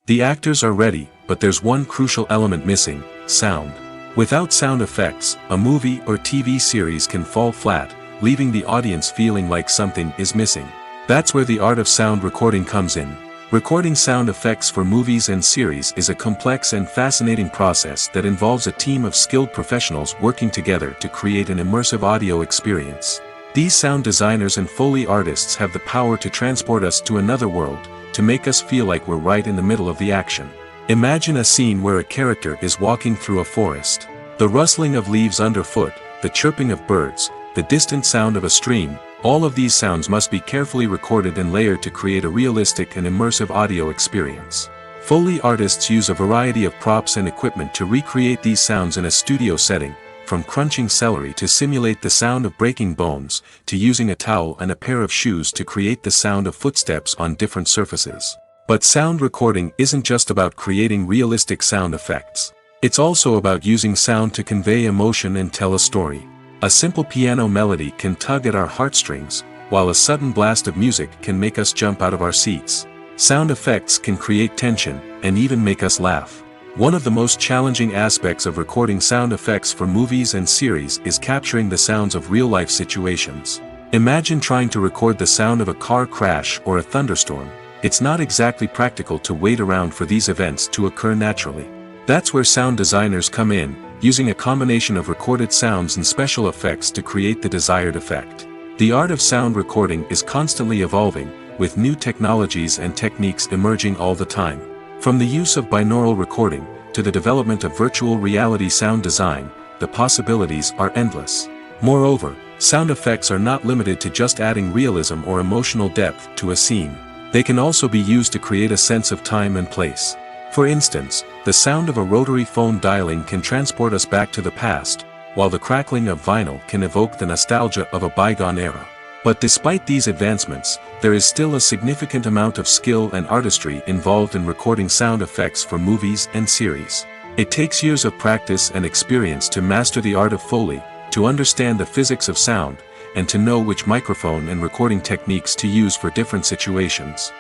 The actors are ready, but there's one crucial element missing: sound. Without sound effects, a movie or TV series can fall flat, leaving the audience feeling like something is missing. That's where the art of sound recording comes in. Recording sound effects for movies and series is a complex and fascinating process that involves a team of skilled professionals working together to create an immersive audio experience. These sound designers and Foley artists have the power to transport us to another world, to make us feel like we're right in the middle of the action. Imagine a scene where a character is walking through a forest. The rustling of leaves underfoot, the chirping of birds, the distant sound of a stream, all of these sounds must be carefully recorded and layered to create a realistic and immersive audio experience. Foley artists use a variety of props and equipment to recreate these sounds in a studio setting, from crunching celery to simulate the sound of breaking bones, to using a towel and a pair of shoes to create the sound of footsteps on different surfaces. But sound recording isn't just about creating realistic sound effects. It's also about using sound to convey emotion and tell a story. A simple piano melody can tug at our heartstrings, while a sudden blast of music can make us jump out of our seats. Sound effects can create tension, and even make us laugh. One of the most challenging aspects of recording sound effects for movies and series is capturing the sounds of real-life situations. Imagine trying to record the sound of a car crash or a thunderstorm. It's not exactly practical to wait around for these events to occur naturally. That's where sound designers come in, using a combination of recorded sounds and special effects to create the desired effect. The art of sound recording is constantly evolving, with new technologies and techniques emerging all the time. From the use of binaural recording, to the development of virtual reality sound design, the possibilities are endless. Moreover, sound effects are not limited to just adding realism or emotional depth to a scene. They can also be used to create a sense of time and place. For instance, the sound of a rotary phone dialing can transport us back to the past, while the crackling of vinyl can evoke the nostalgia of a bygone era. But despite these advancements, there is still a significant amount of skill and artistry involved in recording sound effects for movies and series. It takes years of practice and experience to master the art of Foley, to understand the physics of sound, and to know which microphone and recording techniques to use for different situations.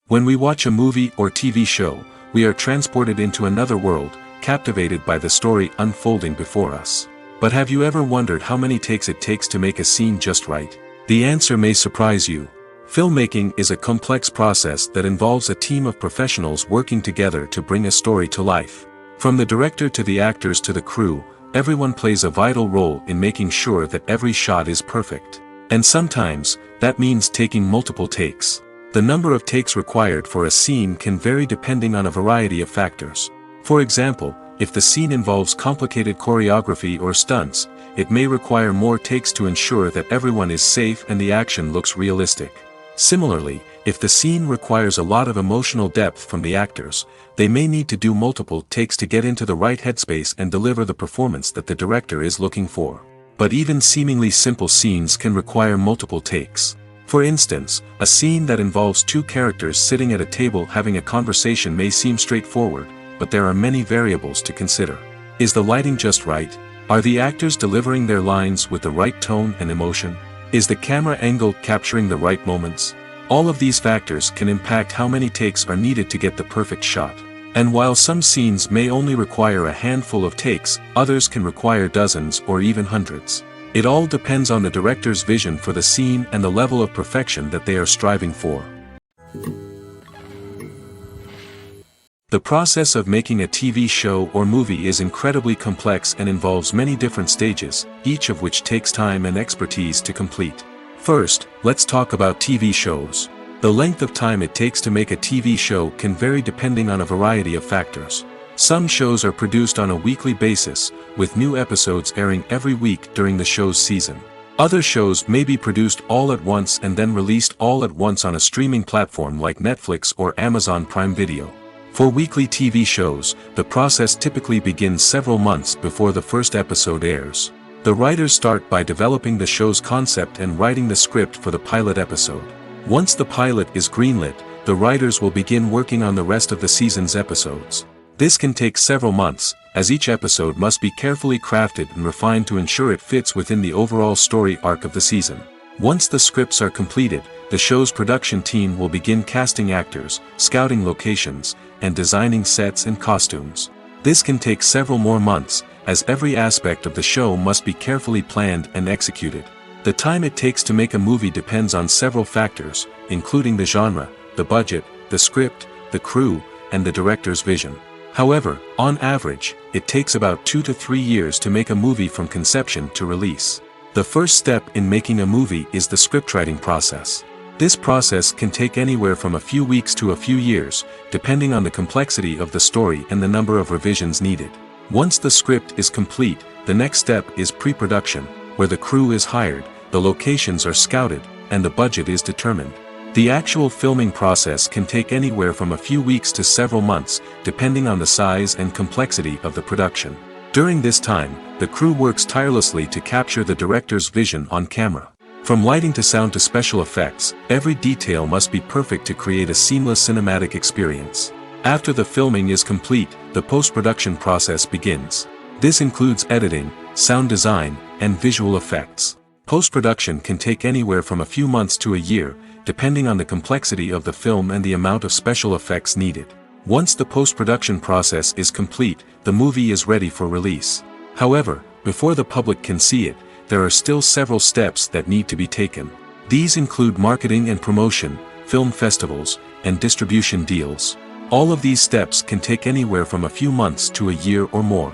When we watch a movie or TV show, we are transported into another world, captivated by the story unfolding before us. But have you ever wondered how many takes it takes to make a scene just right? The answer may surprise you. Filmmaking is a complex process that involves a team of professionals working together to bring a story to life. From the director to the actors to the crew, everyone plays a vital role in making sure that every shot is perfect. And sometimes, that means taking multiple takes. The number of takes required for a scene can vary depending on a variety of factors. For example, if the scene involves complicated choreography or stunts, it may require more takes to ensure that everyone is safe and the action looks realistic. Similarly, if the scene requires a lot of emotional depth from the actors, they may need to do multiple takes to get into the right headspace and deliver the performance that the director is looking for. But even seemingly simple scenes can require multiple takes. For instance, a scene that involves two characters sitting at a table having a conversation may seem straightforward, but there are many variables to consider. Is the lighting just right? Are the actors delivering their lines with the right tone and emotion? Is the camera angle capturing the right moments? All of these factors can impact how many takes are needed to get the perfect shot. And while some scenes may only require a handful of takes, others can require dozens or even hundreds. It all depends on the director's vision for the scene and the level of perfection that they are striving for. The process of making a TV show or movie is incredibly complex and involves many different stages, each of which takes time and expertise to complete. First, let's talk about TV shows. The length of time it takes to make a TV show can vary depending on a variety of factors. Some shows are produced on a weekly basis, with new episodes airing every week during the show's season. Other shows may be produced all at once and then released all at once on a streaming platform like Netflix or Amazon Prime Video. For weekly TV shows, the process typically begins several months before the first episode airs. The writers start by developing the show's concept and writing the script for the pilot episode. Once the pilot is greenlit, the writers will begin working on the rest of the season's episodes. This can take several months, as each episode must be carefully crafted and refined to ensure it fits within the overall story arc of the season. Once the scripts are completed, the show's production team will begin casting actors, scouting locations, and designing sets and costumes. This can take several more months, as every aspect of the show must be carefully planned and executed. The time it takes to make a movie depends on several factors, including the genre, the budget, the script, the crew, and the director's vision. However, on average, it takes about 2 to 3 years to make a movie from conception to release. The first step in making a movie is the scriptwriting process. This process can take anywhere from a few weeks to a few years, depending on the complexity of the story and the number of revisions needed. Once the script is complete, the next step is pre-production, where the crew is hired, the locations are scouted, and the budget is determined. The actual filming process can take anywhere from a few weeks to several months, depending on the size and complexity of the production. During this time, the crew works tirelessly to capture the director's vision on camera. From lighting to sound to special effects, every detail must be perfect to create a seamless cinematic experience. After the filming is complete, the post-production process begins. This includes editing, sound design, and visual effects. Post-production can take anywhere from a few months to a year, depending on the complexity of the film and the amount of special effects needed. Once the post-production process is complete, the movie is ready for release. However, before the public can see it, there are still several steps that need to be taken. These include marketing and promotion, film festivals, and distribution deals. All of these steps can take anywhere from a few months to a year or more.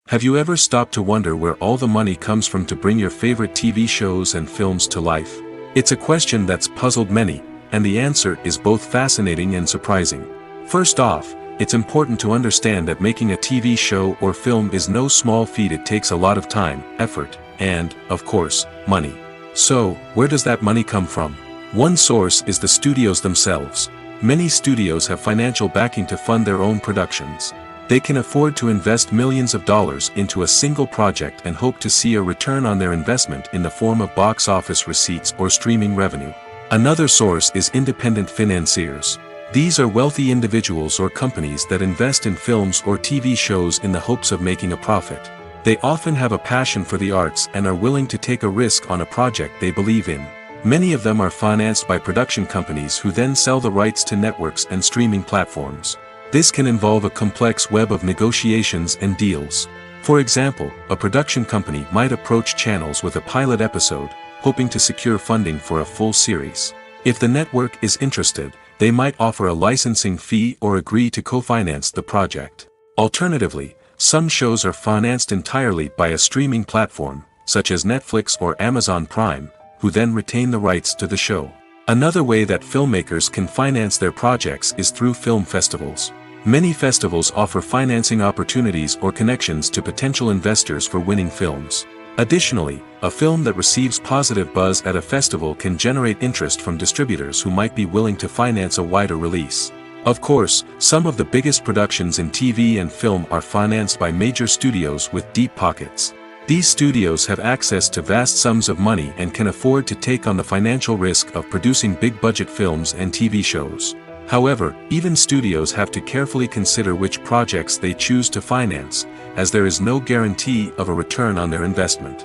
Have you ever stopped to wonder where all the money comes from to bring your favorite TV shows and films to life? It's a question that's puzzled many, and the answer is both fascinating and surprising. First off, it's important to understand that making a TV show or film is no small feat. It takes a lot of time, effort, and, of course, money. So, where does that money come from? One source is the studios themselves. Many studios have financial backing to fund their own productions. They can afford to invest millions of dollars into a single project and hope to see a return on their investment in the form of box office receipts or streaming revenue. Another source is independent financiers. These are wealthy individuals or companies that invest in films or TV shows in the hopes of making a profit. They often have a passion for the arts and are willing to take a risk on a project they believe in. Many of them are financed by production companies who then sell the rights to networks and streaming platforms. This can involve a complex web of negotiations and deals. For example, a production company might approach channels with a pilot episode, hoping to secure funding for a full series. If the network is interested, they might offer a licensing fee or agree to co-finance the project. Alternatively, some shows are financed entirely by a streaming platform, such as Netflix or Amazon Prime, who then retain the rights to the show. Another way that filmmakers can finance their projects is through film festivals. Many festivals offer financing opportunities or connections to potential investors for winning films. Additionally, a film that receives positive buzz at a festival can generate interest from distributors who might be willing to finance a wider release. Of course, some of the biggest productions in TV and film are financed by major studios with deep pockets. These studios have access to vast sums of money and can afford to take on the financial risk of producing big-budget films and TV shows. However, even studios have to carefully consider which projects they choose to finance, as there is no guarantee of a return on their investment.